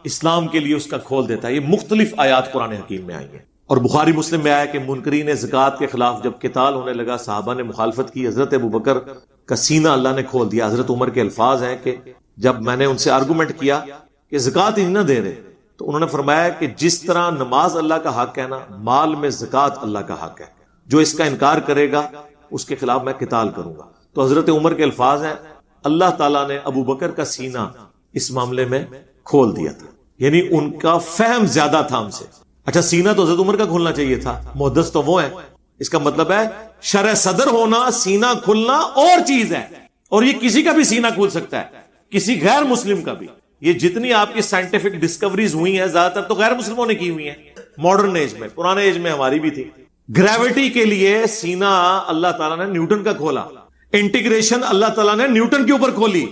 اسلام کے لیے اس کا کھول دیتا ہے۔ یہ مختلف آیات قرآن حکیم میں آئی ہیں اور بخاری مسلم میں آیا کہ منکرین زکوٰۃ کے خلاف جب قتال ہونے لگا، صحابہ نے مخالفت کی، حضرت ابوبکر کا سینہ اللہ نے کھول دیا. حضرت عمر کے الفاظ ہیں کہ جب میں نے ان سے آرگومنٹ کیا کہ زکوٰۃ ہی نہ دے رہے، تو انہوں نے فرمایا کہ جس طرح نماز اللہ کا حق ہے نا، مال میں زکوٰۃ اللہ کا حق ہے، جو اس کا انکار کرے گا اس کے خلاف میں قتال کروں گا. تو حضرت عمر کے الفاظ ہیں اللہ تعالیٰ نے ابو بکر کا سینہ اس معاملے میں کھول دیا تھا، یعنی ان کا فہم زیادہ تھا ہم سے. اچھا سینہ تو حضرت عمر کا کھولنا چاہیے تھا، محدث تو وہ ہے. اس کا مطلب ہے شرح صدر ہونا، سینہ کھلنا اور چیز ہے، اور یہ کسی کا بھی سینہ کھول سکتا ہے، کسی غیر مسلم کا بھی. یہ جتنی آپ کی سائنٹیفک ڈسکوریز ہوئی ہیں زیادہ تر تو غیر مسلموں نے کی ہوئی ہیں ماڈرن ایج میں. پرانے ایج میں ہماری بھی تھی. گریوٹی کے لیے سینہ اللہ تعالیٰ نے نیوٹن کا کھولا، انٹیگریشن اللہ تعالیٰ نے نیوٹن کے اوپر کھولی.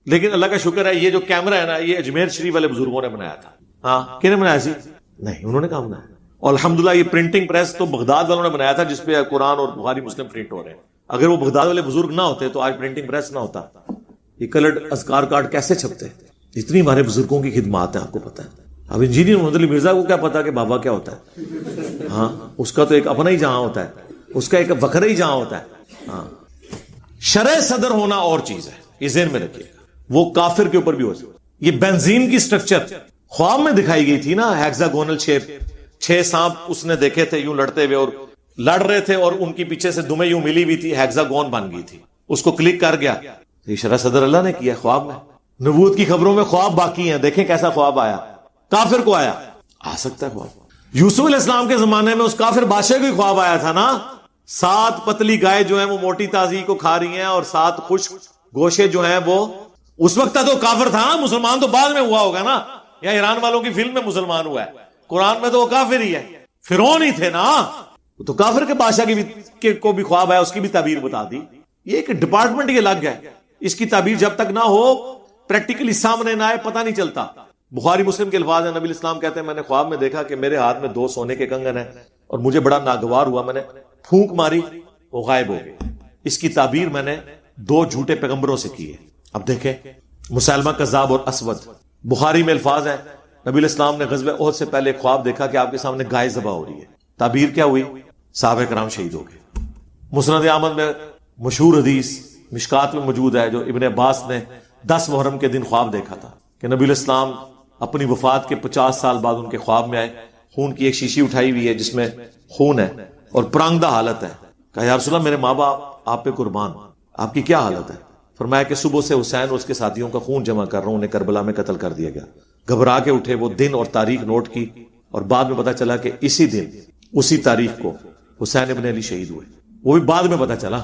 لیکن اللہ کا شکر ہے یہ جو کیمرہ ہے نا، یہ اجمیر شریف والے بزرگوں نے بنایا تھا. ہاں کن نے بنایا سی؟ نہیں، انہوں نے کہا بنایا. اور الحمدللہ یہ پرنٹنگ پریس تو بغداد والوں نے بنایا تھا جس پہ قرآن اور بخاری مسلم پرنٹ ہو رہے ہیں. اگر وہ بغداد والے بزرگ نہ ہوتے تو آج پرنٹنگ پریس نہ ہوتا. یہ کلرڈ اذکار کارڈ کیسے چھپتے؟ اتنی ہمارے بزرگوں کی خدمات ہیں، آپ کو پتا ہے. اب انجینئر محمد علی مرزا کو کیا پتا کہ بابا کیا ہوتا ہے؟ ہاں اس کا تو ایک اپنا ہی جہاں ہوتا ہے، اس کا ایک وکھرا ہی جہاں ہوتا ہے. ہاں شرح صدر ہونا اور چیز ہے، یہ ذہن میں رکھیے گا. وہ کافر کے اوپر بھی ہو سکتا. یہ بنزین کی سٹرکچر خواب میں دکھائی گئی تھی نا، ہیگزاگونل شیپ. 6 سانپ اس نے دیکھے تھے یوں لڑتے ہوئے، اور لڑ رہے تھے اور ان کی پیچھے سے دمیں یوں ملی ہوئی تھی، ہیگزاگون بن گئی تھی. اس کو کلک کر گیا. یہ شرح صدر اللہ نے کیا خواب میں. نبوت کی خبروں میں خواب باقی ہیں، دیکھیں کیسا خواب آیا. کافر کو آیا، آ سکتا ہے خواب. یوسف علیہ السلام کے زمانے میں اس کافر بادشاہ کو خواب آیا تھا نا، 7 پتلی گائے جو ہیں وہ موٹی تازی کو کھا رہی ہیں، اور 7 خشک گوشے جو ہیں وہ. اس وقت تو کافر تھا نا، مسلمان تو بعد میں ہوا ہوگا نا، یا ایران والوں کی فلم میں مسلمان ہوا ہے. قرآن میں تو وہ کافر ہی ہے، فرعون ہی تھے نا. تو کافر کے بادشاہ کو بھی خواب آیا، اس کی بھی تعبیر بتا دی. یہ ایک ڈپارٹمنٹ یہ الگ ہے، اس کی تعبیر جب تک نہ ہو، پریکٹیکلی سامنے نہ آئے، پتہ نہیں چلتا. بخاری مسلم کے الفاظ ہیں، نبی اسلام کہتے ہیں میں نے خواب میں دیکھا کہ میرے ہاتھ میں 2 سونے کے کنگن ہیں، اور مجھے بڑا ناگوار ہوا، میں نے پھونک ماری، وہ غائب ہو گئے. اس کی تعبیر میں نے 2 جھوٹے پیغمبروں سے کی ہے. اب دیکھیں مسلمہ کذاب اور اسود. بخاری میں الفاظ ہیں نبی اسلام نے غزوہ احد سے پہلے خواب دیکھا کہ آپ کے سامنے گائے ذبح ہو رہی ہے. تعبیر کیا ہوئی؟ صحابہ کرام شہید ہو گئے. مسند احمد میں مشہور حدیث مشکات میں موجود ہے جو ابن عباس نے 10 محرم کے دن خواب دیکھا تھا کہ نبی الاسلام اپنی وفات کے 50 سال بعد ان کے خواب میں آئے. خون کی ایک شیشی اٹھائی ہوئی ہے جس میں خون ہے اور پرانگدہ حالت ہے. کہا یا رسول اللہ میرے ماں باپ آپ پہ قربان، آپ کی کیا حالت ہے؟ فرمایا کہ صبح سے حسین اور اس کے ساتھیوں کا خون جمع کر رہا ہوں، انہیں کربلا میں قتل کر دیا گیا. گھبرا کے اٹھے، وہ دن اور تاریخ نوٹ کی، اور بعد میں پتا چلا کہ اسی دن اسی تاریخ کو حسین ابن علی شہید ہوئے. وہ بھی بعد میں پتا چلا.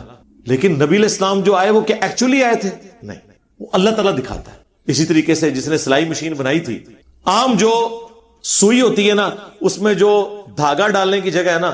لیکن نبی الاسلام جو آئے وہ کیا ایکچولی آئے تھے؟ نہیں، وہ اللہ تعالیٰ دکھاتا ہے. اسی طریقے سے جس نے سلائی مشین بنائی تھی، عام جو سوئی ہوتی ہے نا، اس میں جو دھاگا ڈالنے کی جگہ ہے نا،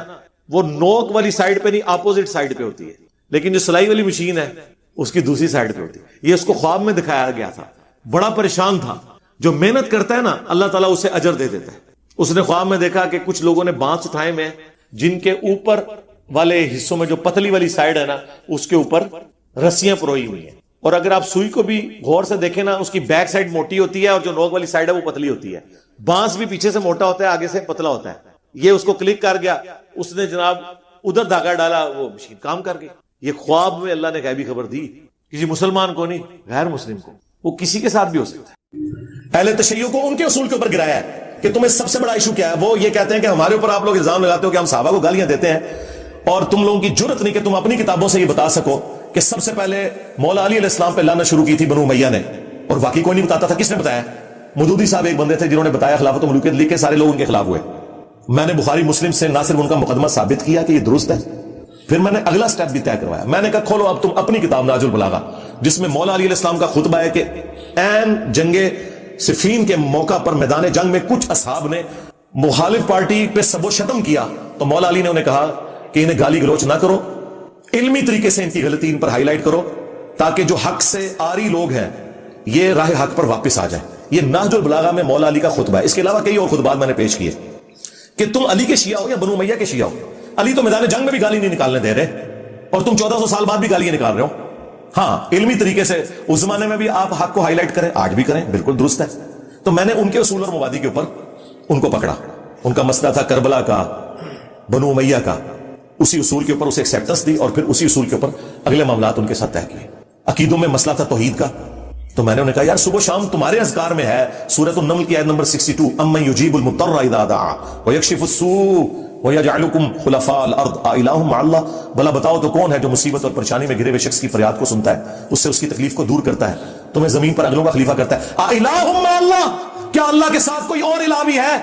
وہ نوک والی سائڈ پہ نہیں، اپوزٹ سائڈ پہ ہوتی ہے. لیکن جو سلائی والی مشین ہے اس کی دوسری سائڈ پہ ہوتی ہے. یہ اس کو خواب میں دکھایا گیا تھا. بڑا پریشان تھا. جو محنت کرتا ہے نا اللہ تعالیٰ اسے اجر دے دیتا ہے. اس نے خواب میں دیکھا کہ کچھ لوگوں نے بانس اٹھائے میں، جن کے اوپر والے حصوں میں جو پتلی والی سائڈ ہے نا، اس کے اوپر رسیاں پروئی ہوئی ہیں. اور اگر آپ سوئی کو بھی غور سے دیکھیں نا، اس کی بیک سائڈ موٹی ہوتی ہے اور جو نوک والی سائڈ ہے وہ پتلی ہوتی ہے. بانس بھی پیچھے سے موٹا ہوتا ہے، آگے سے پتلا ہوتا ہے. یہ اس کو کلک کر گیا، اس نے جناب ادھر دھاگا ڈالا، وہ مشین کام کر گئی. یہ خواب میں اللہ نے غیبی خبر دی، کسی مسلمان کو نہیں، غیر مسلم کو. وہ کسی کے ساتھ بھی ہو سکتا ہے. اہل تشیع کو ان کے اصول کے اوپر گرایا ہے کہ تمہیں سب سے بڑا ایشو کیا ہے. وہ یہ کہتے ہیں کہ ہمارے اوپر آپ لوگ الزام لگاتے ہو کہ ہم صحابہ کو گالیاں دیتے ہیں، اور تم لوگوں کی جرت نہیں کہ تم اپنی کتابوں سے یہ بتا سکو کہ سب سے پہلے مولا علی علیہ السلام پہ لعنت شروع کی تھی بنو امیہ نے. اور واقعی کوئی نہیں بتاتا تھا. کس نے بتایا؟ مودودی صاحب ایک بندے تھے جنہوں نے بتایا، خلافت و ملوکیت لکھ کے سارے لوگ ان کے خلاف ہوئے. میں نے بخاری مسلم سے نہ صرف ان کا مقدمہ ثابت کیا کہ یہ درست ہے، پھر میں نے اگلا سٹیپ بھی طے کروایا. میں نے کہا کھولو اب تم اپنی کتاب نہج البلاغہ، جس میں مولا علی علیہ السلام کا خطبہ ہے کہ عین جنگ صفین کے موقع پر میدان جنگ میں کچھ اصحاب نے مخالف پارٹی پہ سب و شتم کیا، تو مولا علی نے انہیں کہا کہ انہیں گالی گلوچ نہ کرو، علمی طریقے سے ان کی غلطی ان پر ہائی لائٹ کرو، تاکہ جو حق سے آری لوگ ہیں یہ راہ حق پر واپس آ جائیں. یہ نہج البلاغہ میں مولا علی کا خطبہ ہے. اس کے علاوہ کئی اور خطبات میں نے پیش کیے کہ تم علی کے شیعہ ہو یا بنو امیہ کے شیعہ ہو، علی تو میدان جنگ میں بھی گالی نہیں نکالنے دے رہے، اور تم 1400 سال بعد بھی گالیاں نکال رہے ہو. ہاں علمی طریقے سے اس زمانے میں بھی آپ حق کو ہائی لائٹ کریں، آج بھی کریں، بالکل درست ہے. تو میں نے ان کے اصول اور مبادی کے اوپر ان کو پکڑا. ان کا مسئلہ تھا کربلا کا بنو امیہ کا، اسی اصول کے اوپر اسے ایکسیپٹنس دی اور پھر اسی اصول کے اوپر اگلے معاملات ان کے ساتھ طے کیے۔ عقیدوں میں مسئلہ تھا توحید کا، تو میں نے انہیں کہا یار صبح شام تمہارے اذکار میں ہے، سورۃ النمل کی آیت نمبر 62، امن یجیب المضطر اذا دعا ویکشف السوء ویجعلکم خلفاء الارض االہ مع اللہ، بھلا بتاؤ تو کون ہے جو مصیبت اور پریشانی میں گھرے ہوئے شخص کی فریاد کو سنتا ہے، اس سے اس کی تکلیف کو دور کرتا ہے، تمہیں زمین پر اگلوں کا خلیفہ کرتا ہے۔ االہ مع اللہ، کیا اللہ کے ساتھ کوئی اور الہ بھی ہے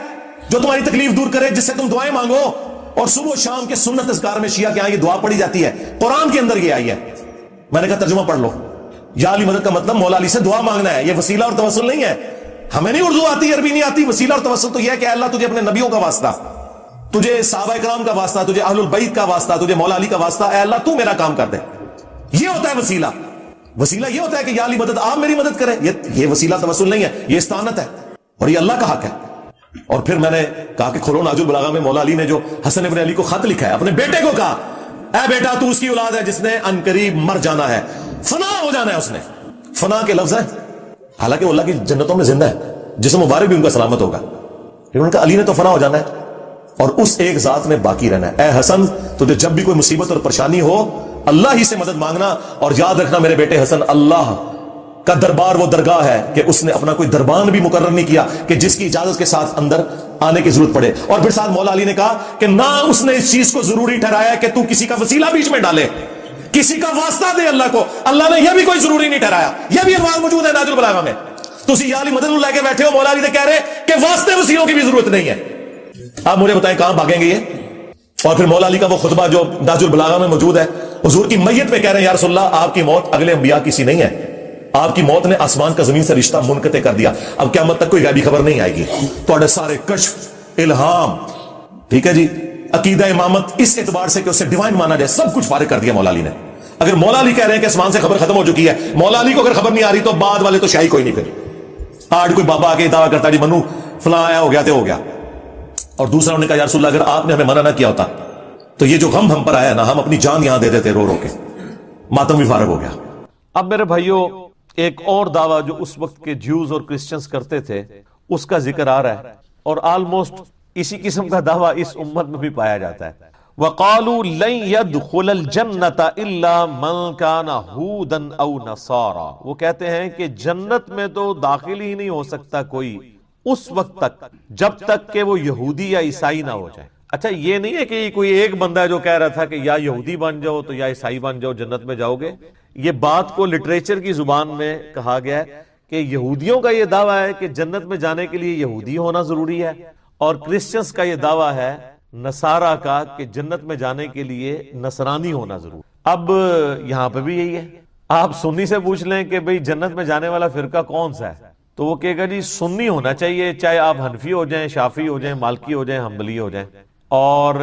جو تمہاری تکلیف دور کرے، جس سے تم دعائیں مانگو؟ اور صبح و شام کے سنت اذکار میں شیعہ کے ہاں یہ دعا پڑھی جاتی ہے، قرآن کے اندر یہ آئی ہے۔ میں نے کہا ترجمہ پڑھ لو، یا علی مدد کا مطلب مولا علی سے دعا مانگنا ہے، یہ وسیلہ اور توسل نہیں ہے۔ ہمیں نہیں اردو آتی، عربی نہیں آتی، وسیلہ اور توسل تو یہ ہے کہ اللہ تجھے اپنے نبیوں کا واسطہ، تجھے صحابہ کرام کا واسطہ، تجھے اہل البیت کا واسطہ، تجھے مولا علی کا واسطہ، اے اللہ تو میرا کام کر دے، یہ ہوتا ہے وسیلہ۔ وسیلہ یہ ہوتا ہے کہ یا علی مدد آپ میری مدد کریں، یہ وسیلہ توسل نہیں ہے، یہ استعانت ہے اور یہ اللہ کا حق ہے۔ اور پھر میں نے کہا کہ کھولو ناج البلاغہ میں مولا علی نے جو حسن ابن علی کو خط لکھا ہے، اپنے بیٹے کو کہا اے بیٹا تو اس کی اولاد ہے جس نے ان قریب مر جانا ہے، فنا ہو جانا ہے، اس نے فنا کے لفظ ہیں، حالانکہ وہ اللہ کی جنتوں میں زندہ ہے، جسم مبارک بھی ان کا سلامت ہوگا، لیکن ان کا علی نے تو فنا ہو جانا ہے اور اس ایک ذات میں باقی رہنا ہے۔ اے حسن تجھے جب بھی کوئی مصیبت اور پریشانی ہو اللہ ہی سے مدد مانگنا، اور یاد رکھنا میرے بیٹے حسن، اللہ کا دربار وہ درگاہ ہے کہ اس نے اپنا کوئی دربان بھی مقرر نہیں کیا کہ جس کی اجازت کے ساتھ اندر آنے کی ضرورت پڑے۔ اور پھر ساتھ مولا علی نے کہا کہ نہ اس نے اس چیز کو ضروری ٹھہرایا کہ تو کسی کا وسیلہ بیچ میں ڈالے، کسی کا واسطہ دے اللہ کو، اللہ نے یہ بھی کوئی ضروری نہیں ٹھہرایا۔ یہ بھی الفاظ موجود ہے ناج البلاغہ میں۔ تسی یا علی مدد لے کے بیٹھے ہو، مولا علی نے کہہ رہے کہ واسطے وسیلوں کی بھی ضرورت نہیں ہے۔ آپ مجھے بتائیں کہاں بھاگیں گے یہ؟ اور پھر مولا علی کا وہ خطبہ جو ناج البلاغہ میں موجود ہے، حضور کی میت میں کہہ رہے ہیں یا رسول اللہ آپ کی موت اگلے انبیاء کسی نہیں ہے، آپ کی موت نے آسمان کا زمین سے رشتہ منقطع کر دیا، اب قیامت تک کوئی غیبی خبر نہیں آئے گی، تھوڑے سارے کشف الہام، ٹھیک ہے جی، عقیدہ امامت اس اعتبار سے کہ اسے ڈیوائن مانا جائے، سب کچھ فارغ کر دیا مولا علی نے۔ اگر مولا علی کہہ رہے ہیں کہ آسمان سے خبر ختم ہو چکی ہے، مولا علی کو اگر خبر نہیں آ رہی تو بعد والے تو شاہی کوئی نہیں، پھر آج کوئی بابا آگے دعویٰ کرتا جی منو فلاں آیا ہو گیا تو ہو گیا۔ اور دوسرا انہوں نے کہا یا رسول اللہ اگر آپ نے ہمیں منع نہ کیا ہوتا تو یہ جو غم ہم پر آیا نا، ہم اپنی جان یہاں دے دیتے رو رو کے، ماتم بھی فارغ ہو گیا۔ اب میرے بھائیوں ایک اور دعویٰ جو اس وقت کے جیوز اور کرسچنز کرتے تھے اس کا ذکر آ رہا ہے، اور آلموسٹ اسی قسم کا دعویٰ اس امت میں بھی پایا جاتا ہے۔ وَقَالُوا لَن يَدْخُلَ الْجَنَّةَ إِلَّا مَنْ كَانَ هُودًا أَوْ نَصَارًا، وہ کہتے ہیں کہ جنت میں تو داخل ہی نہیں ہو سکتا کوئی اس وقت تک جب تک کہ وہ یہودی یا عیسائی نہ ہو جائے۔ اچھا یہ نہیں ہے کہ کوئی ایک بندہ جو کہہ رہا تھا کہ یا یہودی بن جاؤ تو یا عیسائی بن جاؤ جنت میں جاؤ گے، یہ بات کو لٹریچر کی زبان میں کہا گیا ہے کہ یہودیوں کا یہ دعویٰ ہے کہ جنت میں جانے کے لیے یہودی ہونا ضروری ہے، اور کرسچنز کا یہ دعویٰ ہے نصارہ کا کہ جنت میں جانے کے لیے نصرانی ہونا ضروری۔ اب یہاں پہ بھی یہی ہے، آپ سنی سے پوچھ لیں کہ بھئی جنت میں جانے والا فرقہ کون سا ہے تو وہ کہے گا جی سنی ہونا چاہیے، چاہے آپ حنفی ہو جائیں، شافعی ہو جائیں، مالکی ہو جائیں، حنبلی ہو جائیں۔ اور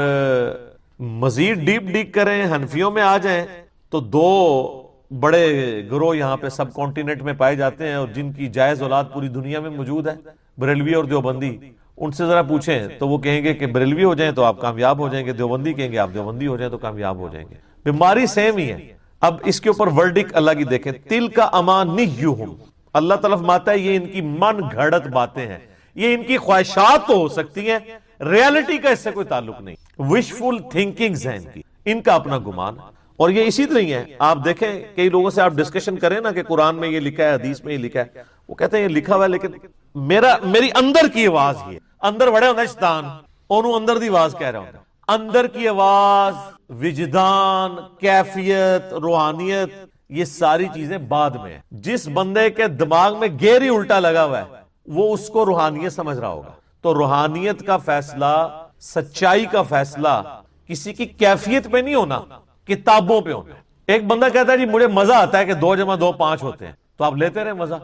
مزید ڈیپ کریں، حنفیوں میں آ جائیں تو دو بڑے گروہ یہاں پہ سب کانٹیننٹ میں پائے جاتے ہیں اور جن کی جائز اولاد پوری دنیا میں موجود ہے، بریلوی اور دیوبندی۔ ان سے ذرا پوچھیں تو وہ کہیں گے کہ بریلوی ہو جائیں تو آپ کامیاب ہو جائیں گے، دیوبندی کہیں گے آپ دیوبندی ہو جائیں تو کامیاب ہو جائیں گے، بیماری سیم ہی ہے۔ اب اس کے اوپر ورڈک اللہ کی دیکھیں، تل کا امانیہم، اللہ تعالیٰ فرماتا ہے یہ ان کی من گھڑت باتیں ہیں، یہ ان کی خواہشات تو ہو سکتی ہیں، ریالٹی کا اس سے کوئی تعلق نہیں، وشفل تھنکنگز ہیں ان کی، ان کا اپنا گمان۔ اور یہ اسی طرح ہی ہے، آپ دیکھیں کئی لوگوں سے آپ ڈسکشن کریں نا کہ قرآن میں یہ لکھا ہے، حدیث میں یہ لکھا ہے، وہ کہتے ہیں یہ لکھا ہوا ہے لیکن میری اندر کی آواز یہ ہے، اندر بڑے ہوتا ہے شیطان، انہوں اندر دی آواز کہہ رہا ہوں، اندر کی آواز، وجدان، کیفیت، روحانیت، یہ ساری چیزیں بعد میں ہیں۔ جس بندے کے دماغ میں گیئر ہی الٹا لگا ہوا ہے وہ اس کو روحانیت سمجھ رہا ہوگا۔ تو روحانیت کا فیصلہ، سچائی کا فیصلہ کسی کی کیفیت پہ نہیں ہونا، کتابوں پہ ہونا۔ ایک بندہ کہتا ہے جی مجھے مزہ آتا ہے کہ 2 × 2 5 ہوتے ہیں، تو آپ لیتے رہے مزہ۔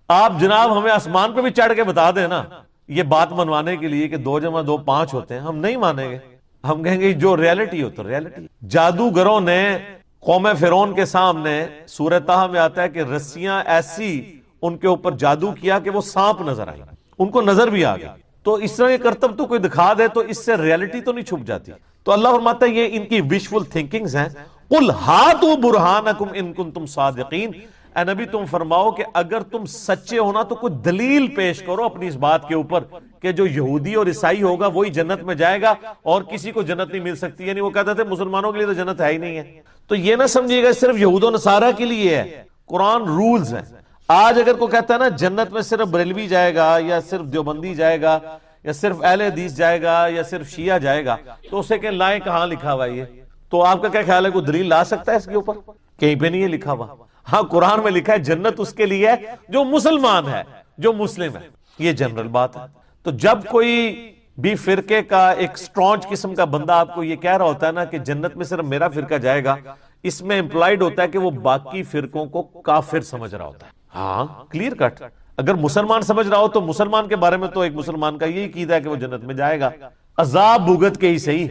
آپ جناب ہمیں آسمان پہ بھی چڑھ کے بتا دیں نا یہ بات منوانے کے لیے کہ 2 × 2 5 ہوتے ہیں، ہم نہیں مانیں گے، ہم کہیں گے جو ریالٹی ہو تو ریالٹی۔ جادوگروں نے قوم فرعون کے سامنے سورہ طہ میں آتا ہے کہ رسیاں ایسی ان کے اوپر جادو کیا کہ وہ سانپ نظر آئی، ان کو نظر بھی آ گئی۔ تو اس طرح یہ کرتب تو کوئی دکھا دے تو اس سے ریالٹی تو نہیں چھپ جاتی۔ تو اللہ فرماتا ہے یہ ان کی وشفل تھنکنگز ہیں۔ قل ہاتوا برہانکم ان کنتم صادقین، اے نبی تم فرماؤ کہ اگر تم سچے ہونا تو کوئی دلیل پیش کرو اپنی اس بات کے اوپر کہ جو یہودی اور عیسائی ہوگا وہی جنت میں جائے گا اور کسی کو جنت نہیں مل سکتی. یعنی وہ کہتے تھے مسلمانوں کے لیے تو جنت ہے ہی نہیں ہے. تو یہ نہ سمجھیے گا صرف یہود و نصارہ کے لیے ہے, قرآن رولز ہیں. آج اگر کوئی کہتا ہے نا جنت میں صرف بریلوی جائے گا یا صرف دیوبندی جائے گا یا صرف اہل حدیث جائے گا یا صرف شیعہ جائے گا, تو اسے کہ لائیں کہاں لکھا ہوا یہ؟ تو آپ کا کیا خیال ہے کوئی دلیل لا سکتا ہے اس کے اوپر؟ کہیں پہ نہیں ہے لکھا ہوا. ہاں قرآن میں لکھا ہے جنت اس کے لیے ہے جو مسلمان ہے, جو مسلم ہے. یہ جنرل بات ہے. تو جب کوئی بھی فرقے کا ایک سٹرانچ قسم کا بندہ آپ کو یہ کہہ رہا ہوتا ہے نا کہ جنت میں صرف میرا فرقہ جائے گا, اس میں امپلائڈ ہوتا ہے کہ وہ باقی فرقوں کو کافر سمجھ رہا ہوتا ہے. ہاں کلیئر کٹ. اگر مسلمان سمجھ رہا ہو تو مسلمان کے بارے میں تو ایک مسلمان کا یہی عقیدہ ہے کہ وہ جنت میں جائے گا, عذاب بھگت کے ہی صحیح.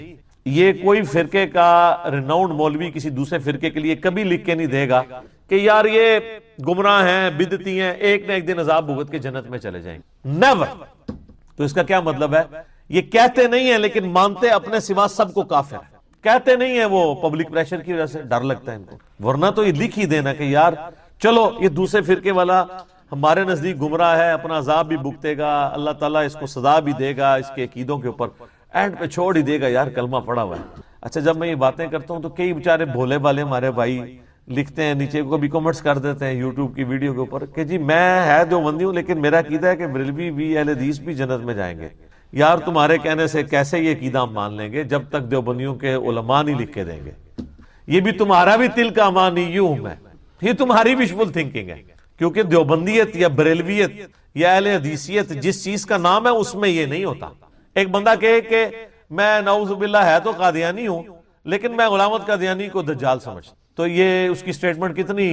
یہ کوئی فرقے کا ریناؤنڈ مولوی کسی دوسرے فرقے کے لیے کبھی لکھ کے نہیں دے گا کہ یار یہ گمراہ ہیں, بدعتی ہیں, ایک نہ ایک دن عذاب بھگت کے جنت میں چلے جائیں گے. نیور. تو اس کا کیا مطلب ہے؟ یہ کہتے نہیں ہیں لیکن مانتے اپنے سوا سب کو کافر ہے. کہتے نہیں ہیں وہ پبلک پریشر کی وجہ سے, ڈر لگتا ہے ان کو. ورنہ تو یہ لکھ ہی دینا کہ یار چلو یہ دوسرے فرقے والا ہمارے نزدیک گمراہ ہے, اپنا عذاب بھی بھگتے گا, اللہ تعالیٰ اس کو سزا بھی دے گا اس کے عقیدوں کے اوپر, اینڈ پہ چھوڑ ہی دے گا یار کلمہ پڑا ہوا ہے. اچھا جب میں یہ باتیں کرتا ہوں تو کئی بیچارے بھولے والے ہمارے بھائی لکھتے ہیں نیچے کو بھی کمنٹس کر دیتے ہیں یوٹیوب کی ویڈیو کے اوپر کہ جی میں ہے دیوبندی ہوں لیکن میرا عقیدہ ہے کہ بریلوی بھی اہل حدیث بھی جنت میں جائیں گے. یار تمہارے کہنے سے کیسے یہ عقیدہ ہم مان لیں گے جب تک دیوبندیوں کے علماء نہیں لکھ کے دیں گے. یہ بھی تمہارا بھی تل کا امانیہم ہے, یہ تمہاری وشفل تھنکنگ ہے. کیونکہ دیوبندیت یا بریلویت یا اہل حدیثیت جس چیز کا نام ہے اس میں یہ نہیں ہوتا. ایک بندہ کہے کہ میں نعوذ باللہ ہے تو قادیانی ہوں لیکن میں غلام احمد قادیانی کو دجال سمجھتا, تو یہ اس کی سٹیٹمنٹ کتنی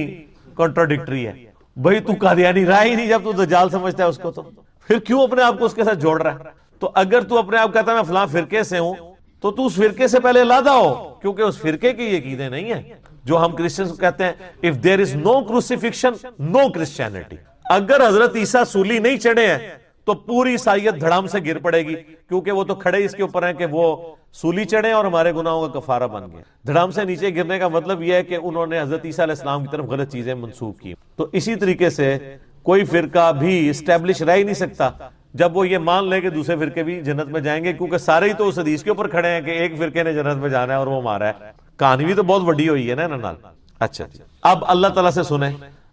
کنٹراڈکٹری ہے. بھئی تو قادیانی رہا ہی نہیں جب تو دجال سمجھتا ہے اس کو, تو پھر کیوں اپنے آپ کو اس کے ساتھ جوڑ رہا ہے؟ تو اگر تو اپنے آپ کہتا ہے میں فلاں فرقے سے ہوں تو اس فرقے سے پہلے علیحدہ ہو, کیونکہ اس فرقے کی یہ عقیدے نہیں ہیں جو ہم کرسچنز کہتے ہیں if there is no crucifixion no Christianity. اگر حضرت عیسیٰ سولی نہیں چڑھے ہیں تو پوری عیسائیت دھڑام سے گر پڑے گی, کیونکہ وہ تو کھڑے اس کے اوپر ہیں کہ وہ سولی چڑھے اور ہمارے گناہوں کا کفارہ بن گئے. دھڑام سے نیچے گرنے کا مطلب یہ ہے کہ انہوں نے حضرت عیسیٰ علیہ السلام کی طرف غلط چیزیں منسوب کی. تو اسی طریقے سے کوئی فرقہ بھی اسٹیبلش رہ ہی نہیں سکتا جب وہ یہ مان لے کہ دوسرے فرقے بھی جنت میں جائیں گے, کیونکہ سارے ہی تو اس حدیث کے اوپر کھڑے ہیں کہ ایک فرقے نے جنت میں جانا ہے اور وہ ہمارا ہے. کہانی بھی تو بہت بڑی ہوئی ہے نا نال. اچھا اب اللہ تعالیٰ سے سنیں,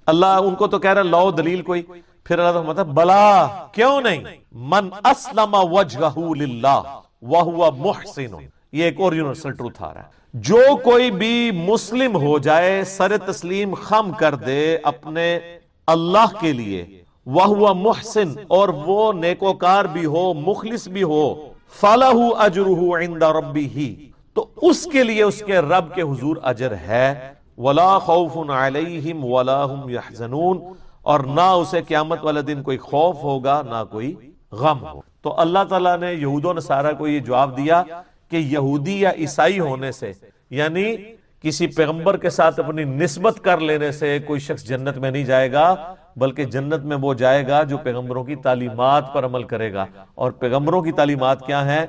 اللہ ان کو تو کہہ رہا لاؤ دلیل کوئی, پھر اللہ تعالیٰ مطلب بلا کیوں نہیں, من اسلم وجہہ للہ وہو محسن. یہ ایک اور یونیورسل ٹروتھ آ رہا ہے, جو کوئی بھی مسلم ہو جائے, سر تسلیم خم کر دے اپنے اللہ کے لیے, وہو محسن اور وہ نیکوکار بھی ہو, مخلص بھی ہو, فلہ اجرہ عند ربہ تو اس کے لیے اس کے رب کے حضور اجر ہے, ولا خوف علیہم ولا هم یحزنون اور نہ اسے قیامت والے دن کوئی خوف ہوگا نہ کوئی غم ہو. تو اللہ تعالیٰ نے یہود و نصارہ کو یہ جواب دیا کہ یہودی یا عیسائی ہونے سے, یعنی کسی پیغمبر کے ساتھ اپنی نسبت کر لینے سے کوئی شخص جنت میں نہیں جائے گا, بلکہ جنت میں وہ جائے گا جو پیغمبروں کی تعلیمات پر عمل کرے گا. اور پیغمبروں کی تعلیمات کیا ہیں؟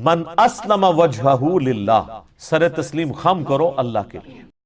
من اسلم وجہہ للہ, سر تسلیم خم کرو اللہ کے لیے.